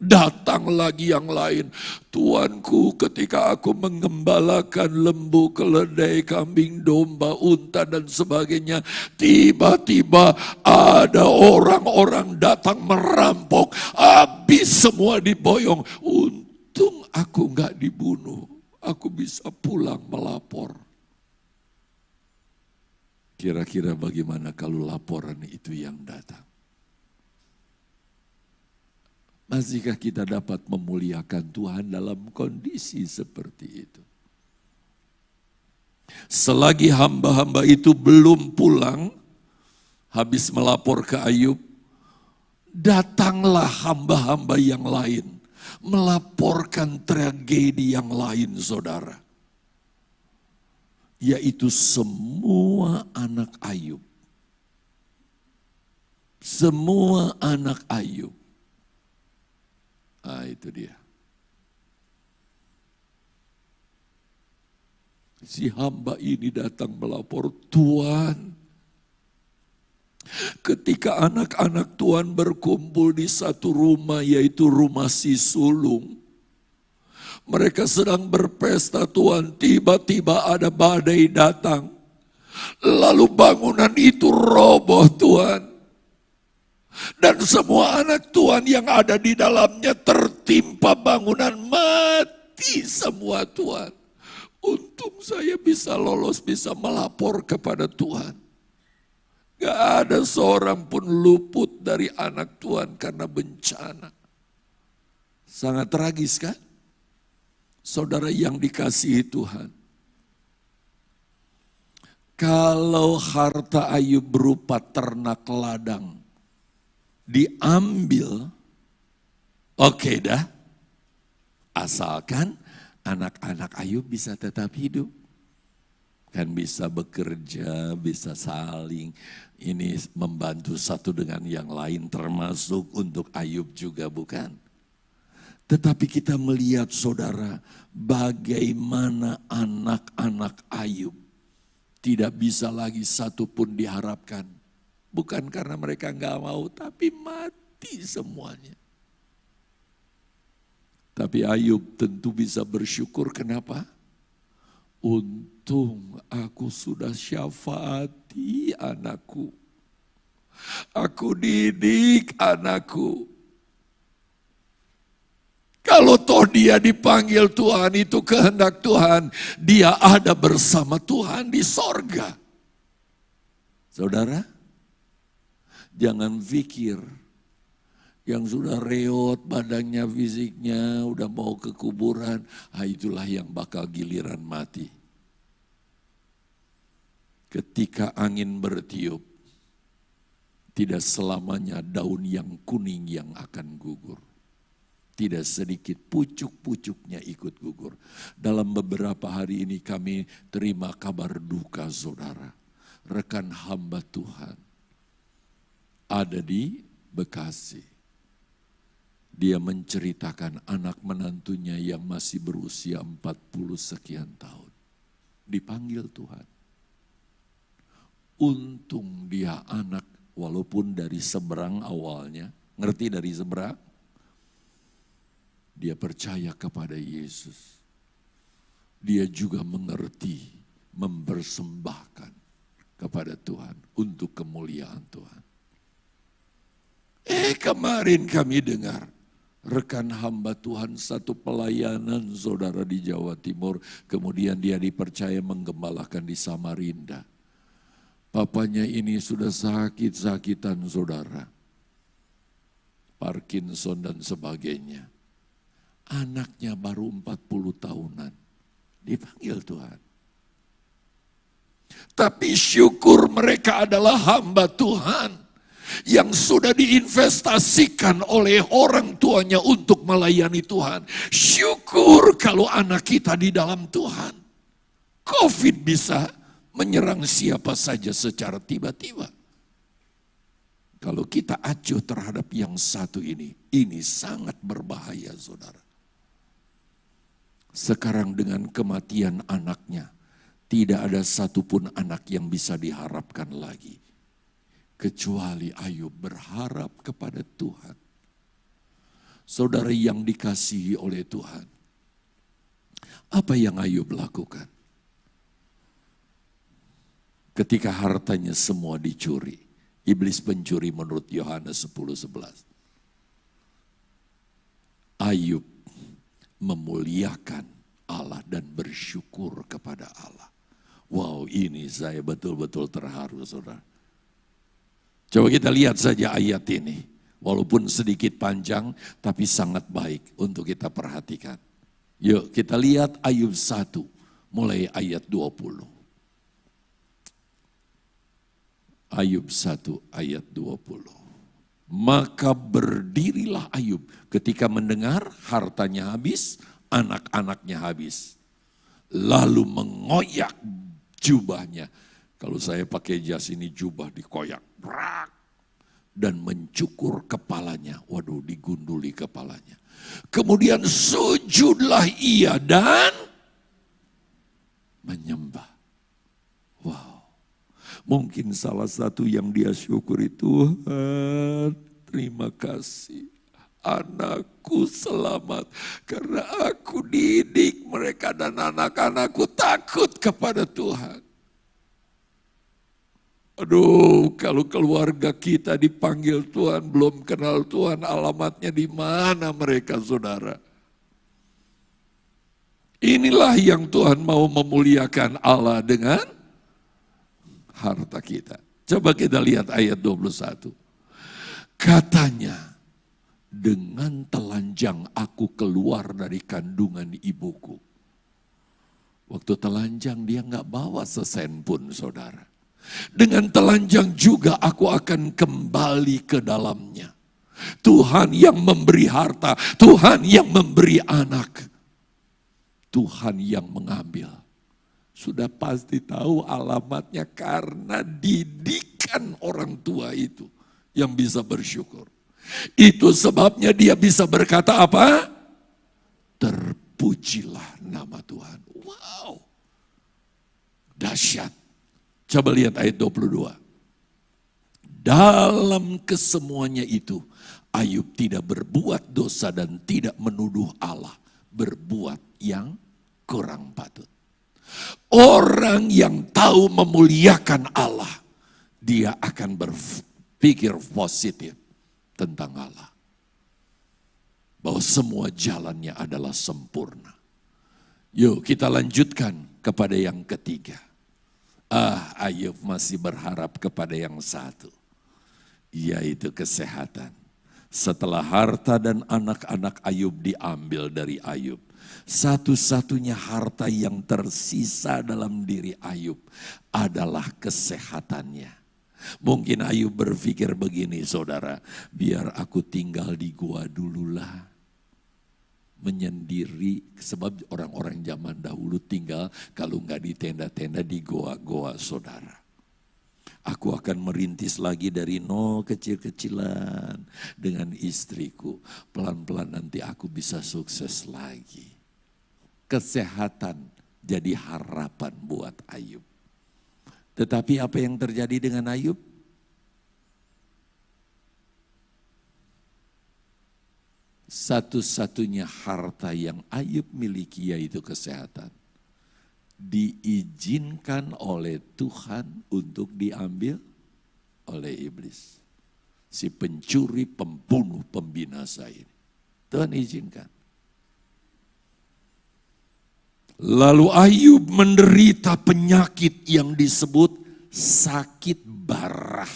Datang lagi yang lain, Tuanku, ketika aku mengembalakan lembu, keledai, kambing, domba, unta dan sebagainya, tiba-tiba ada orang-orang datang merampok, habis semua diboyong. Untung aku enggak dibunuh, aku bisa pulang melapor. Kira-kira bagaimana kalau laporan itu yang datang? Masihkah kita dapat memuliakan Tuhan dalam kondisi seperti itu? Selagi hamba-hamba itu belum pulang, habis melapor ke Ayub, datanglah hamba-hamba yang lain, melaporkan tragedi yang lain, saudara. Yaitu semua anak Ayub. Semua anak Ayub. Ah, itu dia. Si hamba ini datang melapor, Tuan, ketika anak-anak Tuan berkumpul di satu rumah, yaitu rumah si sulung. Mereka sedang berpesta, Tuan, tiba-tiba ada badai datang. Lalu bangunan itu roboh, Tuan. Dan semua anak Tuhan yang ada di dalamnya tertimpa bangunan, mati semua, Tuhan. Untung saya bisa lolos, bisa melapor kepada Tuhan. Gak ada seorang pun luput dari anak Tuhan karena bencana. Sangat tragis kan? Saudara yang dikasihi Tuhan. Kalau harta Ayub berupa ternak ladang diambil, oke dah. Asalkan anak-anak Ayub bisa tetap hidup. Kan bisa bekerja, bisa saling ini membantu satu dengan yang lain, termasuk untuk Ayub juga, bukan? Tetapi kita melihat, saudara, bagaimana anak-anak Ayub tidak bisa lagi satu pun diharapkan. Bukan karena mereka nggak mau, tapi mati semuanya. Tapi Ayub tentu bisa bersyukur, kenapa? Untung aku sudah syafaati anakku. Aku didik anakku. Kalau toh dia dipanggil Tuhan, itu kehendak Tuhan, dia ada bersama Tuhan di sorga. Saudara, jangan pikir yang sudah reot badannya, fisiknya, udah mau ke kuburan, itulah yang bakal giliran mati. Ketika angin bertiup, tidak selamanya daun yang kuning yang akan gugur. Tidak sedikit pucuk-pucuknya ikut gugur. Dalam beberapa hari ini kami terima kabar duka, saudara. Rekan hamba Tuhan ada di Bekasi. Dia menceritakan anak menantunya yang masih berusia 40 sekian tahun. Dipanggil Tuhan. Untung dia anak, walaupun dari seberang awalnya. Ngerti dari seberang? Dia percaya kepada Yesus. Dia juga mengerti, mempersembahkan kepada Tuhan untuk kemuliaan Tuhan. Kemarin kami dengar rekan hamba Tuhan satu pelayanan, saudara, di Jawa Timur. Kemudian dia dipercaya menggembalakan di Samarinda. Papanya ini sudah sakit-sakitan, saudara. Parkinson dan sebagainya. Anaknya baru 40 tahunan. Dipanggil Tuhan. Tapi syukur mereka adalah hamba Tuhan yang sudah diinvestasikan oleh orang tuanya untuk melayani Tuhan. Syukur kalau anak kita di dalam Tuhan. COVID bisa menyerang siapa saja secara tiba-tiba. Kalau kita acuh terhadap yang satu ini sangat berbahaya, saudara. Sekarang dengan kematian anaknya, tidak ada satupun anak yang bisa diharapkan lagi. Kecuali Ayub berharap kepada Tuhan. Saudara yang dikasihi oleh Tuhan. Apa yang Ayub lakukan? Ketika hartanya semua dicuri. Iblis pencuri menurut Yohanes 10:11. Ayub memuliakan Allah dan bersyukur kepada Allah. Wow, ini saya betul-betul terharu, saudara. Coba kita lihat saja ayat ini. Walaupun sedikit panjang, tapi sangat baik untuk kita perhatikan. Yuk kita lihat Ayub 1, mulai ayat 20. Ayub 1 ayat 20. Maka berdirilah Ayub ketika mendengar hartanya habis, anak-anaknya habis. Lalu mengoyak jubahnya. Kalau saya pakai jas ini jubah dikoyak. Dan mencukur kepalanya. Waduh, digunduli kepalanya. Kemudian sujudlah ia dan menyembah. Wow. Mungkin salah satu yang dia syukuri, Tuhan terima kasih. Anakku selamat karena aku didik mereka dan anak-anakku takut kepada Tuhan. Aduh, kalau keluarga kita dipanggil Tuhan, belum kenal Tuhan, alamatnya di mana mereka, saudara? Inilah yang Tuhan mau memuliakan Allah dengan harta kita. Coba kita lihat ayat 21. Katanya, dengan telanjang aku keluar dari kandungan ibuku. Waktu telanjang dia nggak bawa sesen pun, saudara. Dengan telanjang juga aku akan kembali ke dalamnya. Tuhan yang memberi harta, Tuhan yang memberi anak, Tuhan yang mengambil. Sudah pasti tahu alamatnya karena didikan orang tua itu yang bisa bersyukur. Itu sebabnya dia bisa berkata apa? Terpujilah nama Tuhan. Wow, dahsyat. Coba lihat ayat 22. Dalam kesemuanya itu, Ayub tidak berbuat dosa dan tidak menuduh Allah berbuat yang kurang patut. Orang yang tahu memuliakan Allah, dia akan berpikir positif tentang Allah. Bahwa semua jalannya adalah sempurna. Yuk kita lanjutkan kepada yang ketiga. Ayub masih berharap kepada yang satu, yaitu kesehatan. Setelah harta dan anak-anak Ayub diambil dari Ayub, satu-satunya harta yang tersisa dalam diri Ayub adalah kesehatannya. Mungkin Ayub berpikir begini, saudara, biar aku tinggal di gua dululah. Menyendiri, sebab orang-orang zaman dahulu tinggal kalau nggak di tenda-tenda di goa-goa, saudara. Aku akan merintis lagi dari nol kecil-kecilan dengan istriku. Pelan-pelan nanti aku bisa sukses lagi. Kesehatan jadi harapan buat Ayub. Tetapi apa yang terjadi dengan Ayub? Satu-satunya harta yang Ayub miliki yaitu kesehatan. Diizinkan oleh Tuhan untuk diambil oleh iblis. Si pencuri, pembunuh, pembinasa ini. Tuhan izinkan. Lalu Ayub menderita penyakit yang disebut sakit barah.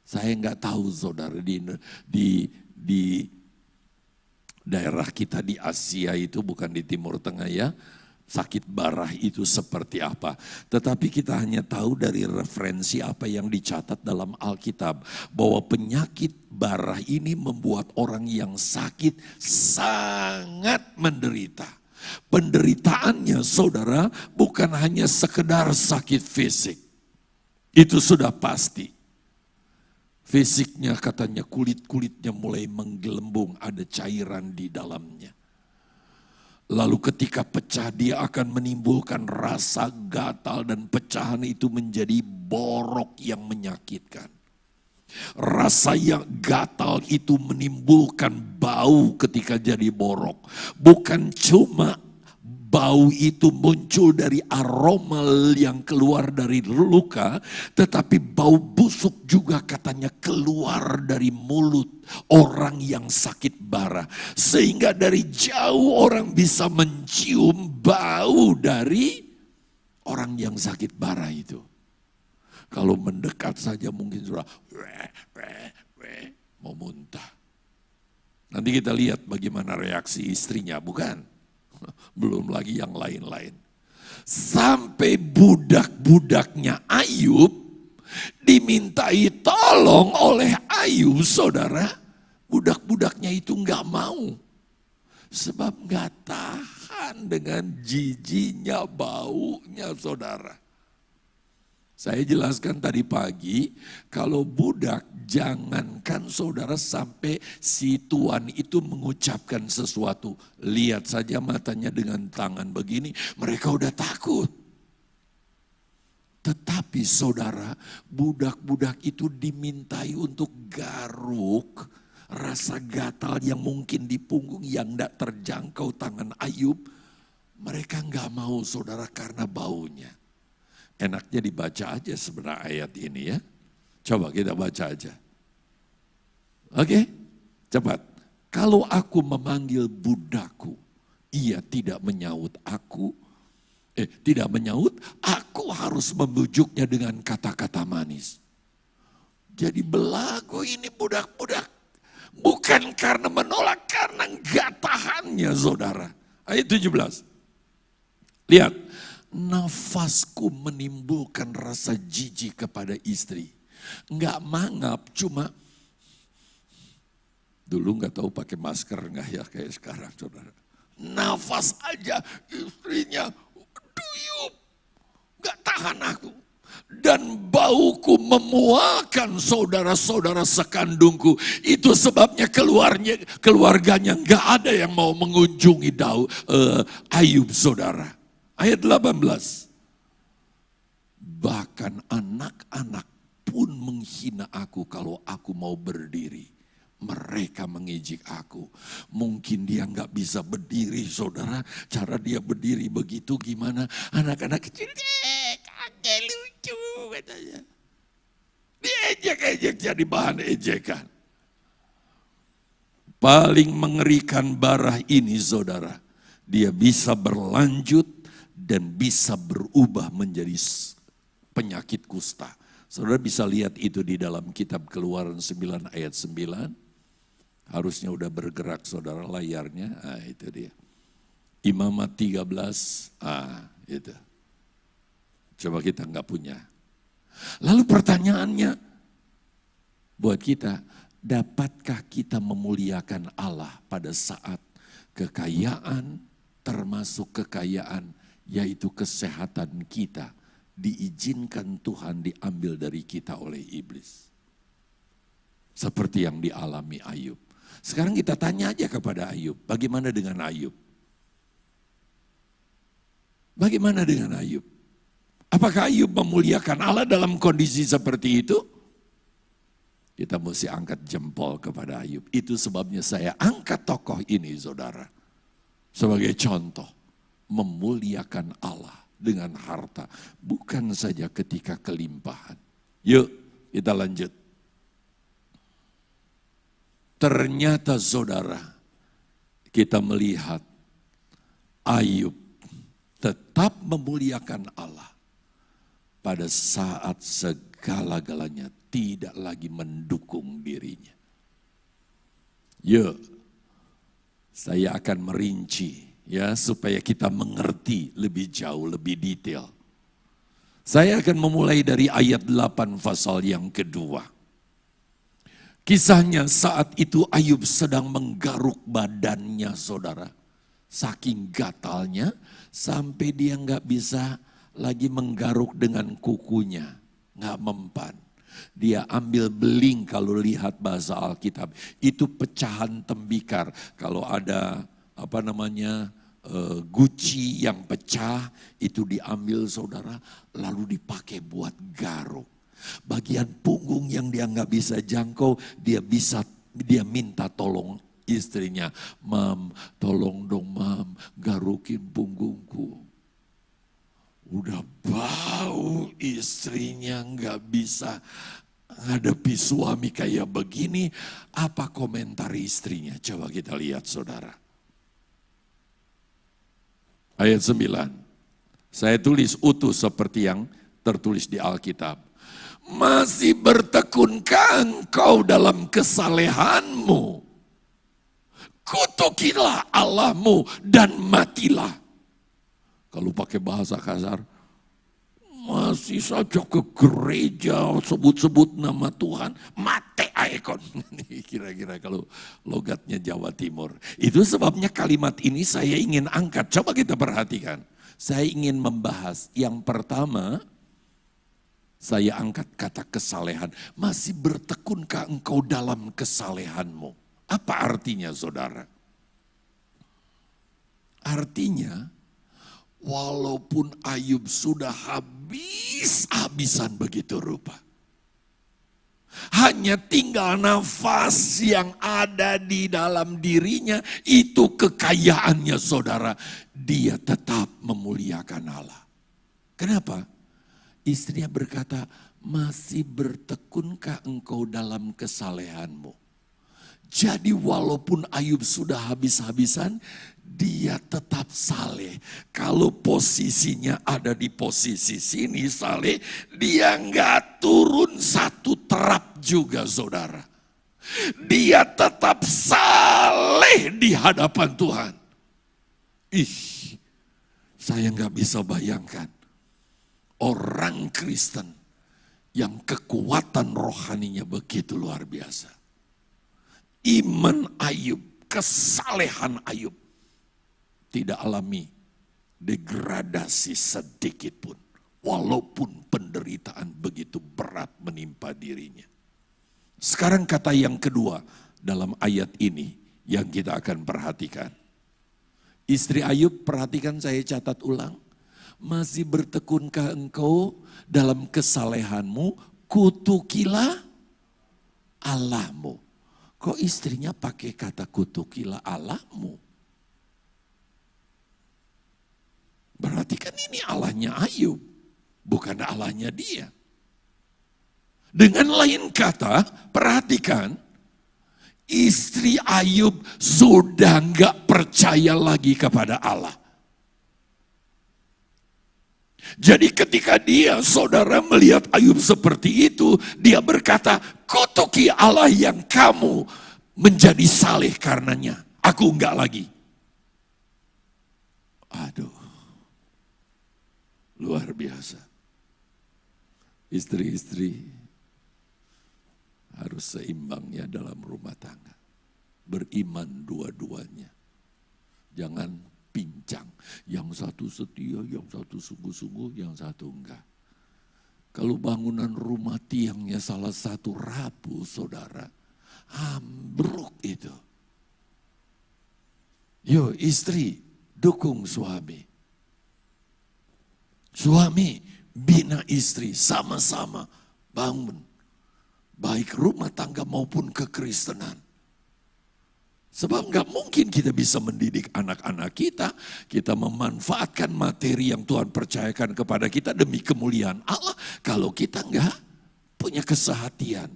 Saya nggak tahu, saudara, di daerah kita di Asia itu, bukan di Timur Tengah ya, sakit barah itu seperti apa. Tetapi kita hanya tahu dari referensi apa yang dicatat dalam Alkitab, bahwa penyakit barah ini membuat orang yang sakit sangat menderita. Penderitaannya saudara bukan hanya sekedar sakit fisik, itu sudah pasti. Fisiknya katanya kulit-kulitnya mulai menggelembung, ada cairan di dalamnya. Lalu ketika pecah dia akan menimbulkan rasa gatal dan pecahan itu menjadi borok yang menyakitkan. Rasa yang gatal itu menimbulkan bau ketika jadi borok. Bukan cuma bau itu muncul dari aroma yang keluar dari luka, tetapi bau busuk juga katanya keluar dari mulut orang yang sakit bara. Sehingga dari jauh orang bisa mencium bau dari orang yang sakit bara itu. Kalau mendekat saja mungkin sudah mau muntah. Nanti kita lihat bagaimana reaksi istrinya, bukan? Belum lagi yang lain-lain. Sampai budak-budaknya Ayub dimintai tolong oleh Ayub, saudara. Budak-budaknya itu enggak mau. Sebab enggak tahan dengan jijinya, baunya, saudara. Saya jelaskan tadi pagi, kalau budak jangankan saudara sampai si tuan itu mengucapkan sesuatu. Lihat saja matanya dengan tangan begini, mereka udah takut. Tetapi saudara, budak-budak itu dimintai untuk garuk rasa gatal yang mungkin di punggung yang tidak terjangkau tangan Ayub. Mereka enggak mau saudara karena baunya. Enaknya dibaca aja sebenarnya ayat ini ya. Coba kita baca aja. Oke, cepat. Kalau aku memanggil budakku, ia tidak menyaut aku. Tidak menyaut, aku harus membujuknya dengan kata-kata manis. Jadi belagu ini budak-budak. Bukan karena menolak, karena enggak tahannya saudara. Ayat 17. Lihat. Nafasku menimbulkan rasa jijik kepada istri. Enggak mangap, cuma dulu enggak tahu pakai masker enggak ya kayak sekarang saudara. Nafas aja istrinya duyup, enggak tahan aku. Dan bauku memualkan saudara-saudara sekandungku. Itu sebabnya keluarganya enggak ada yang mau mengunjungi Ayub saudara. Ayat 18. Bahkan anak-anak pun menghina aku kalau aku mau berdiri. Mereka mengejek aku. Mungkin dia nggak bisa berdiri saudara. Cara dia berdiri begitu gimana. Anak-anak kecil, kakek lucu katanya. Diejek-ejek jadi bahan ejekan. Paling mengerikan barah ini saudara. Dia bisa berlanjut dan bisa berubah menjadi penyakit kusta. Saudara bisa lihat itu di dalam kitab Keluaran 9 ayat 9. Harusnya udah bergerak saudara layarnya. Itu dia. Imamat 13. Itu. Coba kita nggak punya. Lalu pertanyaannya buat kita, dapatkah kita memuliakan Allah pada saat kekayaan, termasuk kekayaan yaitu kesehatan kita, diizinkan Tuhan diambil dari kita oleh iblis. Seperti yang dialami Ayub. Sekarang kita tanya aja kepada Ayub, bagaimana dengan Ayub? Bagaimana dengan Ayub? Apakah Ayub memuliakan Allah dalam kondisi seperti itu? Kita mesti angkat jempol kepada Ayub. Itu sebabnya saya angkat tokoh ini saudara. Sebagai contoh. Memuliakan Allah dengan harta. Bukan saja ketika kelimpahan. Yuk kita lanjut. Ternyata saudara, kita melihat Ayub tetap memuliakan Allah. Pada saat segala-galanya tidak lagi mendukung dirinya. Yuk, Saya akan merinci ya supaya kita mengerti lebih jauh, lebih detail. Saya akan memulai dari ayat 8 pasal yang kedua. Kisahnya saat itu Ayub sedang menggaruk badannya, saudara. Saking gatalnya sampai dia nggak bisa lagi menggaruk dengan kukunya, nggak mempan. Dia ambil beling, kalau lihat bahasa Alkitab itu pecahan tembikar. Kalau ada guci yang pecah itu diambil, saudara, lalu dipakai buat garuk. Bagian punggung yang dia nggak bisa jangkau, dia minta tolong istrinya, "Mam, tolong dong mam, garukin punggungku." Udah bau, istrinya nggak bisa hadapi suami kayak begini. Apa komentar istrinya? Coba kita lihat, saudara. Ayat 9. Saya tulis utuh seperti yang tertulis di Alkitab. Masih bertekunkah engkau dalam kesalehanmu? Kutukilah Allahmu dan matilah. Kalau pakai bahasa kasar, masih saja ke gereja sebut-sebut nama Tuhan, mate aikon. Kira-kira kalau logatnya Jawa Timur. Itu sebabnya kalimat ini saya ingin angkat. Coba kita perhatikan. Saya ingin membahas yang pertama, saya angkat kata kesalehan. Masih bertekunkah engkau dalam kesalehanmu? Apa artinya, saudara? Artinya, walaupun Ayub sudah habis-habisan begitu rupa, hanya tinggal nafas yang ada di dalam dirinya, itu kekayaannya, saudara. Dia tetap memuliakan Allah. Kenapa? Istrinya berkata, masih bertekunkah engkau dalam kesalehanmu? Jadi walaupun Ayub sudah habis-habisan, dia tetap saleh. Kalau posisinya ada di posisi sini saleh, dia nggak turun satu terap juga, saudara. Dia tetap saleh di hadapan Tuhan. Saya nggak bisa bayangkan orang Kristen yang kekuatan rohaninya begitu luar biasa. Iman Ayub, kesalehan Ayub tidak alami degradasi sedikit pun. Walaupun penderitaan begitu berat menimpa dirinya. Sekarang kata yang kedua dalam ayat ini yang kita akan perhatikan. Istri Ayub, perhatikan, saya catat ulang. Masih bertekunkah engkau dalam kesalehanmu, kutukilah Allahmu. Kok istrinya pakai kata kutukilah Allahmu? Berarti kan ini Allahnya Ayub, bukan Allahnya dia. Dengan lain kata, perhatikan, istri Ayub sudah enggak percaya lagi kepada Allah. Jadi ketika dia, saudara, melihat Ayub seperti itu, dia berkata, kutuki Allah yang kamu menjadi saleh karenanya. Aku enggak lagi. Aduh, luar biasa. Istri-istri harus seimbangnya dalam rumah tangga. Beriman dua-duanya. Jangan pincang. Yang satu setia, yang satu sungguh-sungguh, yang satu enggak. Kalau bangunan rumah tiangnya salah satu rapuh, saudara, ambruk itu. Yo, istri, dukung suami. Suami, bina istri, sama-sama bangun. Baik rumah tangga maupun kekristenan. Sebab nggak mungkin kita bisa mendidik anak-anak kita memanfaatkan materi yang Tuhan percayakan kepada kita demi kemuliaan Allah, kalau kita nggak punya kesehatian.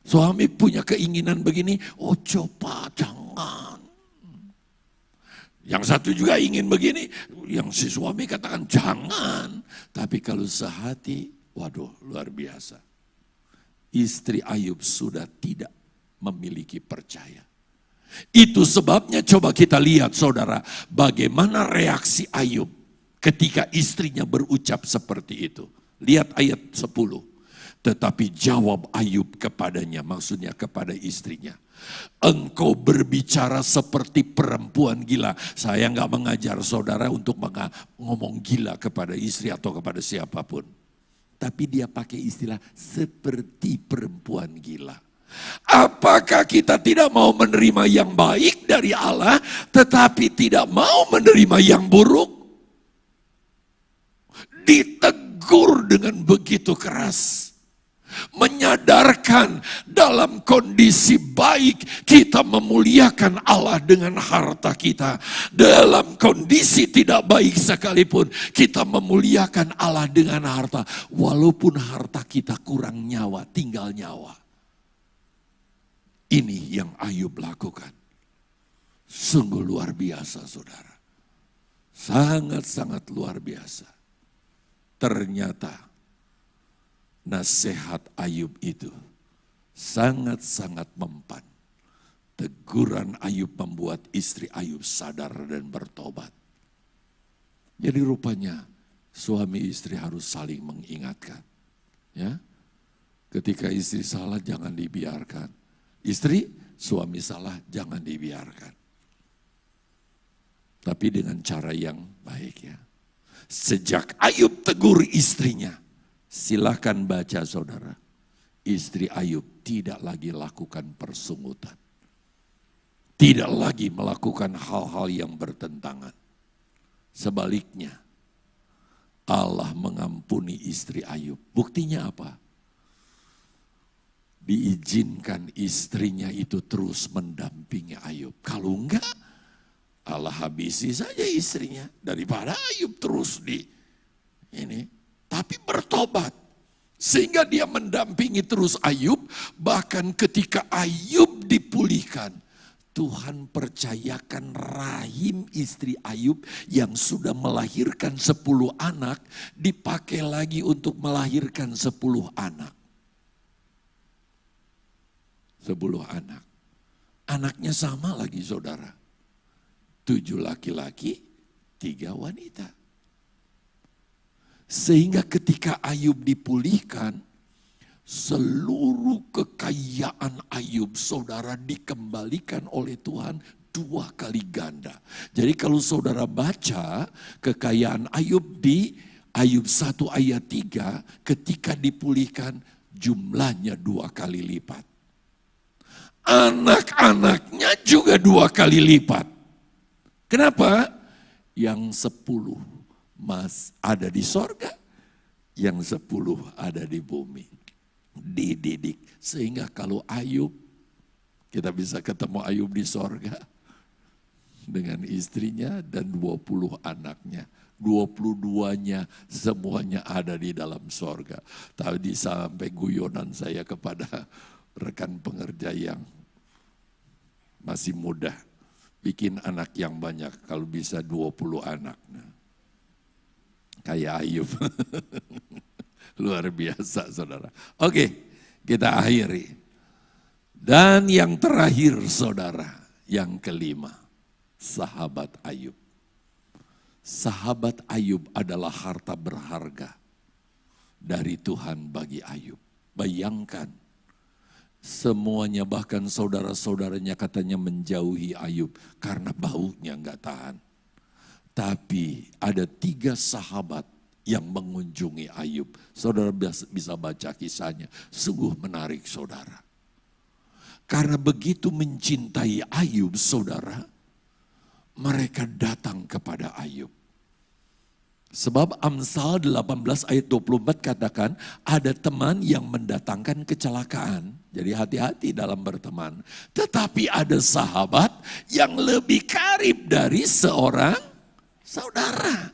Suami punya keinginan begini, oh coba jangan. Yang satu juga ingin begini, yang si suami katakan jangan. Tapi kalau sehati, waduh luar biasa. Istri Ayub sudah tidak memiliki percaya. Itu sebabnya coba kita lihat saudara, bagaimana reaksi Ayub ketika istrinya berucap seperti itu. Lihat ayat 10. Tetapi jawab Ayub kepadanya, maksudnya kepada istrinya. Engkau berbicara seperti perempuan gila. Saya nggak mengajar saudara untuk ngomong gila kepada istri atau kepada siapapun. Tapi dia pakai istilah seperti perempuan gila. Apakah kita tidak mau menerima yang baik dari Allah, tetapi tidak mau menerima yang buruk? Ditegur dengan begitu keras. Menyadarkan dalam kondisi baik kita memuliakan Allah dengan harta kita. Dalam kondisi tidak baik sekalipun kita memuliakan Allah dengan harta. Walaupun harta kita kurang nyawa, tinggal nyawa. Ini yang Ayub lakukan. Sungguh luar biasa saudara. Sangat-sangat luar biasa. Ternyata nasihat Ayub itu sangat-sangat mempan. Teguran Ayub membuat istri Ayub sadar dan bertobat. Jadi rupanya suami istri harus saling mengingatkan. Ya, ketika istri salah jangan dibiarkan. Istri, suami salah jangan dibiarkan. Tapi dengan cara yang baik ya. Sejak Ayub tegur istrinya, silakan baca saudara. Istri Ayub tidak lagi lakukan persungutan. Tidak lagi melakukan hal-hal yang bertentangan. Sebaliknya, Allah mengampuni istri Ayub. Buktinya apa? Diizinkan istrinya itu terus mendampingi Ayub. Kalau enggak, Allah habisi saja istrinya. Daripada Ayub terus tapi bertobat. Sehingga dia mendampingi terus Ayub. Bahkan ketika Ayub dipulihkan, Tuhan percayakan rahim istri Ayub yang sudah melahirkan 10 anak, dipakai lagi untuk melahirkan 10 anak. 10 anak. Anaknya sama lagi saudara. 7 laki-laki, 3 wanita. Sehingga ketika Ayub dipulihkan, seluruh kekayaan Ayub saudara dikembalikan oleh Tuhan 2 kali ganda. Jadi kalau saudara baca kekayaan Ayub di Ayub 1 ayat 3, ketika dipulihkan jumlahnya 2 kali lipat. Anak-anaknya juga 2 kali lipat. Kenapa? Yang 10 ada di sorga, yang 10 ada di bumi. Dididik. Sehingga kalau Ayub, kita bisa ketemu Ayub di sorga dengan istrinya dan 20 anaknya. 22-nya semuanya ada di dalam sorga. Tadi sampai guyonan saya kepada rekan pengerja yang masih muda. Bikin anak yang banyak, kalau bisa 20 anak. Kayak Ayub. Luar biasa saudara. Oke, kita akhiri. Dan yang terakhir saudara, yang kelima, sahabat Ayub. Sahabat Ayub adalah harta berharga dari Tuhan bagi Ayub. Bayangkan, semuanya bahkan saudara-saudaranya katanya menjauhi Ayub karena baunya nggak tahan. Tapi ada 3 sahabat yang mengunjungi Ayub. Saudara bisa baca kisahnya. Sungguh menarik saudara. Karena begitu mencintai Ayub saudara, mereka datang kepada Ayub. Sebab Amsal 18 ayat 24 katakan ada teman yang mendatangkan kecelakaan. Jadi hati-hati dalam berteman. Tetapi ada sahabat yang lebih karib dari seorang saudara.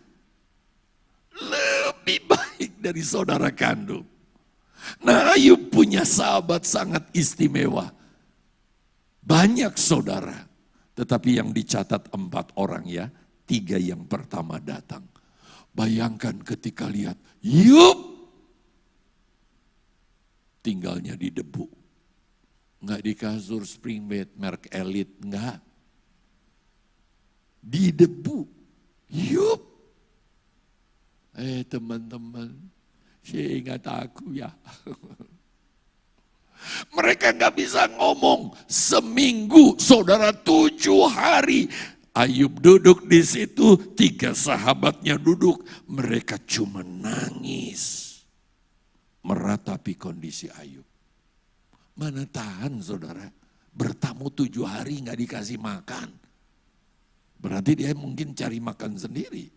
Lebih baik dari saudara kandung. Nah Ayub punya sahabat sangat istimewa. Banyak saudara. Tetapi yang dicatat 4 orang ya. 3 yang pertama datang. Bayangkan ketika lihat, Ayub tinggalnya di debu. Nggak di kasur spring bed, merek Elite, nggak. Di debu. Yup. Teman-teman, saya ingat aku ya. Mereka nggak bisa ngomong seminggu, saudara 7 hari. Ayub duduk di situ, 3 sahabatnya duduk. Mereka cuma nangis, meratapi kondisi Ayub. Mana tahan saudara, bertamu 7 hari nggak dikasih makan. Berarti dia mungkin cari makan sendiri.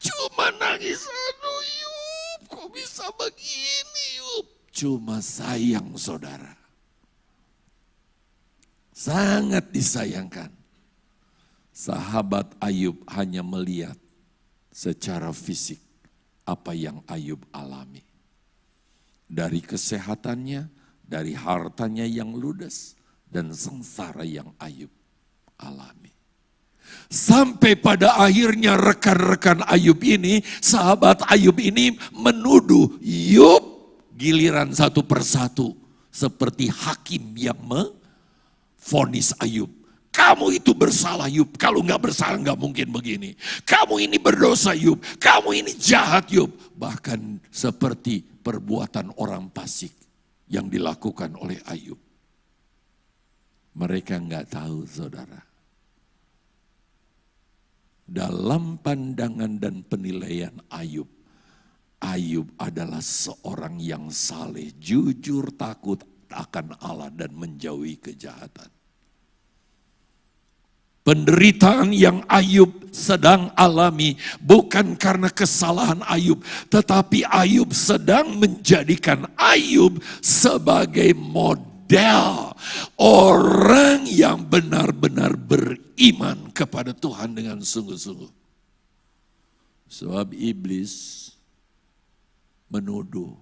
Cuma nangis, aduh Yub, kok bisa begini Yub. Cuma sayang saudara. Sangat disayangkan. Sahabat Ayub hanya melihat secara fisik apa yang Ayub alami. Dari kesehatannya, dari hartanya yang ludes, dan sengsara yang Ayub alami. Sampai pada akhirnya rekan-rekan Ayub ini, sahabat Ayub ini menuduh Yub giliran satu persatu. Seperti hakim yang memvonis Ayub. Kamu itu bersalah Yub, kalau nggak bersalah nggak mungkin begini. Kamu ini berdosa Yub, kamu ini jahat Yub. Bahkan seperti perbuatan orang fasik yang dilakukan oleh Ayub. Mereka nggak tahu saudara. Dalam pandangan dan penilaian Ayub, Ayub adalah seorang yang saleh, jujur, takut akan Allah dan menjauhi kejahatan. Penderitaan yang Ayub sedang alami bukan karena kesalahan Ayub, tetapi Ayub sedang menjadikan Ayub sebagai model orang yang benar-benar beriman kepada Tuhan dengan sungguh-sungguh. Sebab iblis menuduh,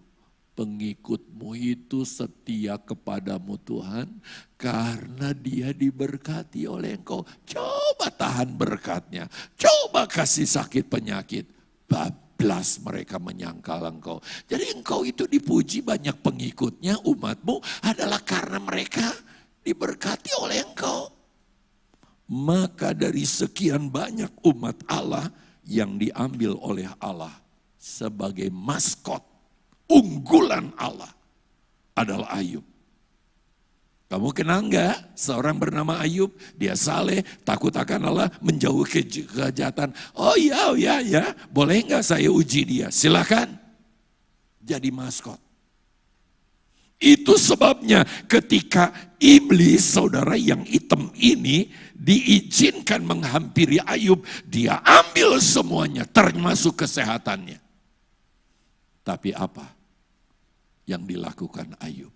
pengikutmu itu setia kepadamu Tuhan karena dia diberkati oleh engkau. Coba tahan berkatnya, coba kasih sakit penyakit. Bablas mereka menyangkal engkau. Jadi engkau itu dipuji banyak pengikutnya, umatmu adalah karena mereka diberkati oleh engkau. Maka dari sekian banyak umat Allah yang diambil oleh Allah sebagai maskot, unggulan Allah adalah Ayub. Kamu kenal enggak seorang bernama Ayub? Dia saleh, takut akan Allah, menjauhi kejahatan. Oh ya, boleh enggak saya uji dia? Silakan. Jadi maskot. Itu sebabnya ketika iblis, saudara yang hitam ini, diizinkan menghampiri Ayub, dia ambil semuanya, termasuk kesehatannya. Tapi apa yang dilakukan Ayub?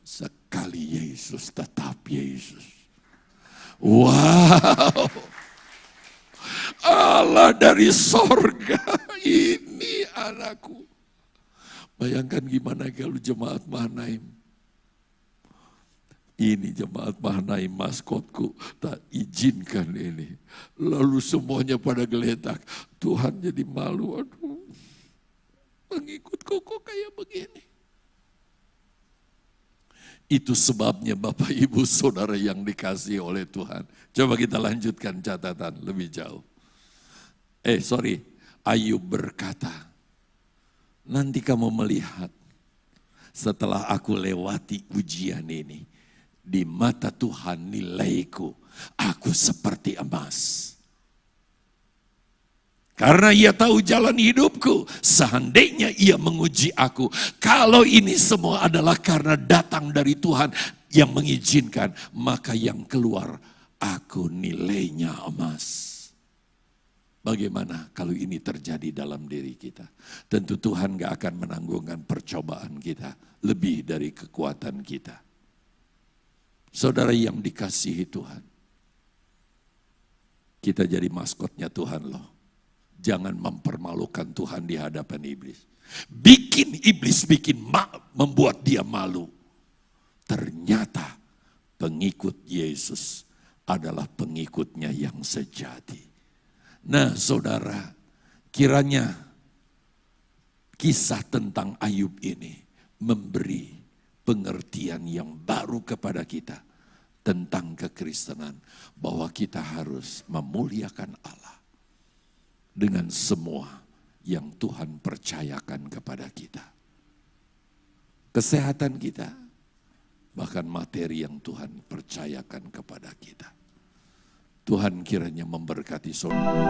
Sekali Yesus, tetap Yesus. Wow, Allah dari sorga, ini anakku. Bayangkan gimana kalau jemaat Mahanaim. Ini jemaat Mahanaim, maskotku, tak izinkan ini. Lalu semuanya pada geletak. Tuhan jadi malu, aduh. Pengikutku kok kayak begini. Itu sebabnya Bapak Ibu Saudara yang dikasihi oleh Tuhan. Coba kita lanjutkan catatan lebih jauh. Ayub berkata, nanti kamu melihat setelah aku lewati ujian ini, di mata Tuhan nilaiku, aku seperti emas. Karena ia tahu jalan hidupku, seandainya ia menguji aku. Kalau ini semua adalah karena datang dari Tuhan yang mengizinkan, maka yang keluar aku nilainya emas. Bagaimana kalau ini terjadi dalam diri kita? Tentu Tuhan gak akan menanggungkan percobaan kita lebih dari kekuatan kita. Saudara yang dikasihi Tuhan, kita jadi maskotnya Tuhan loh. Jangan mempermalukan Tuhan di hadapan iblis. Bikin iblis membuat dia malu. Ternyata pengikut Yesus adalah pengikutnya yang sejati. Nah saudara, kiranya kisah tentang Ayub ini memberi pengertian yang baru kepada kita tentang kekristenan, bahwa kita harus memuliakan Allah dengan semua yang Tuhan percayakan kepada kita. Kesehatan kita, bahkan materi yang Tuhan percayakan kepada kita. Tuhan kiranya memberkati saudara.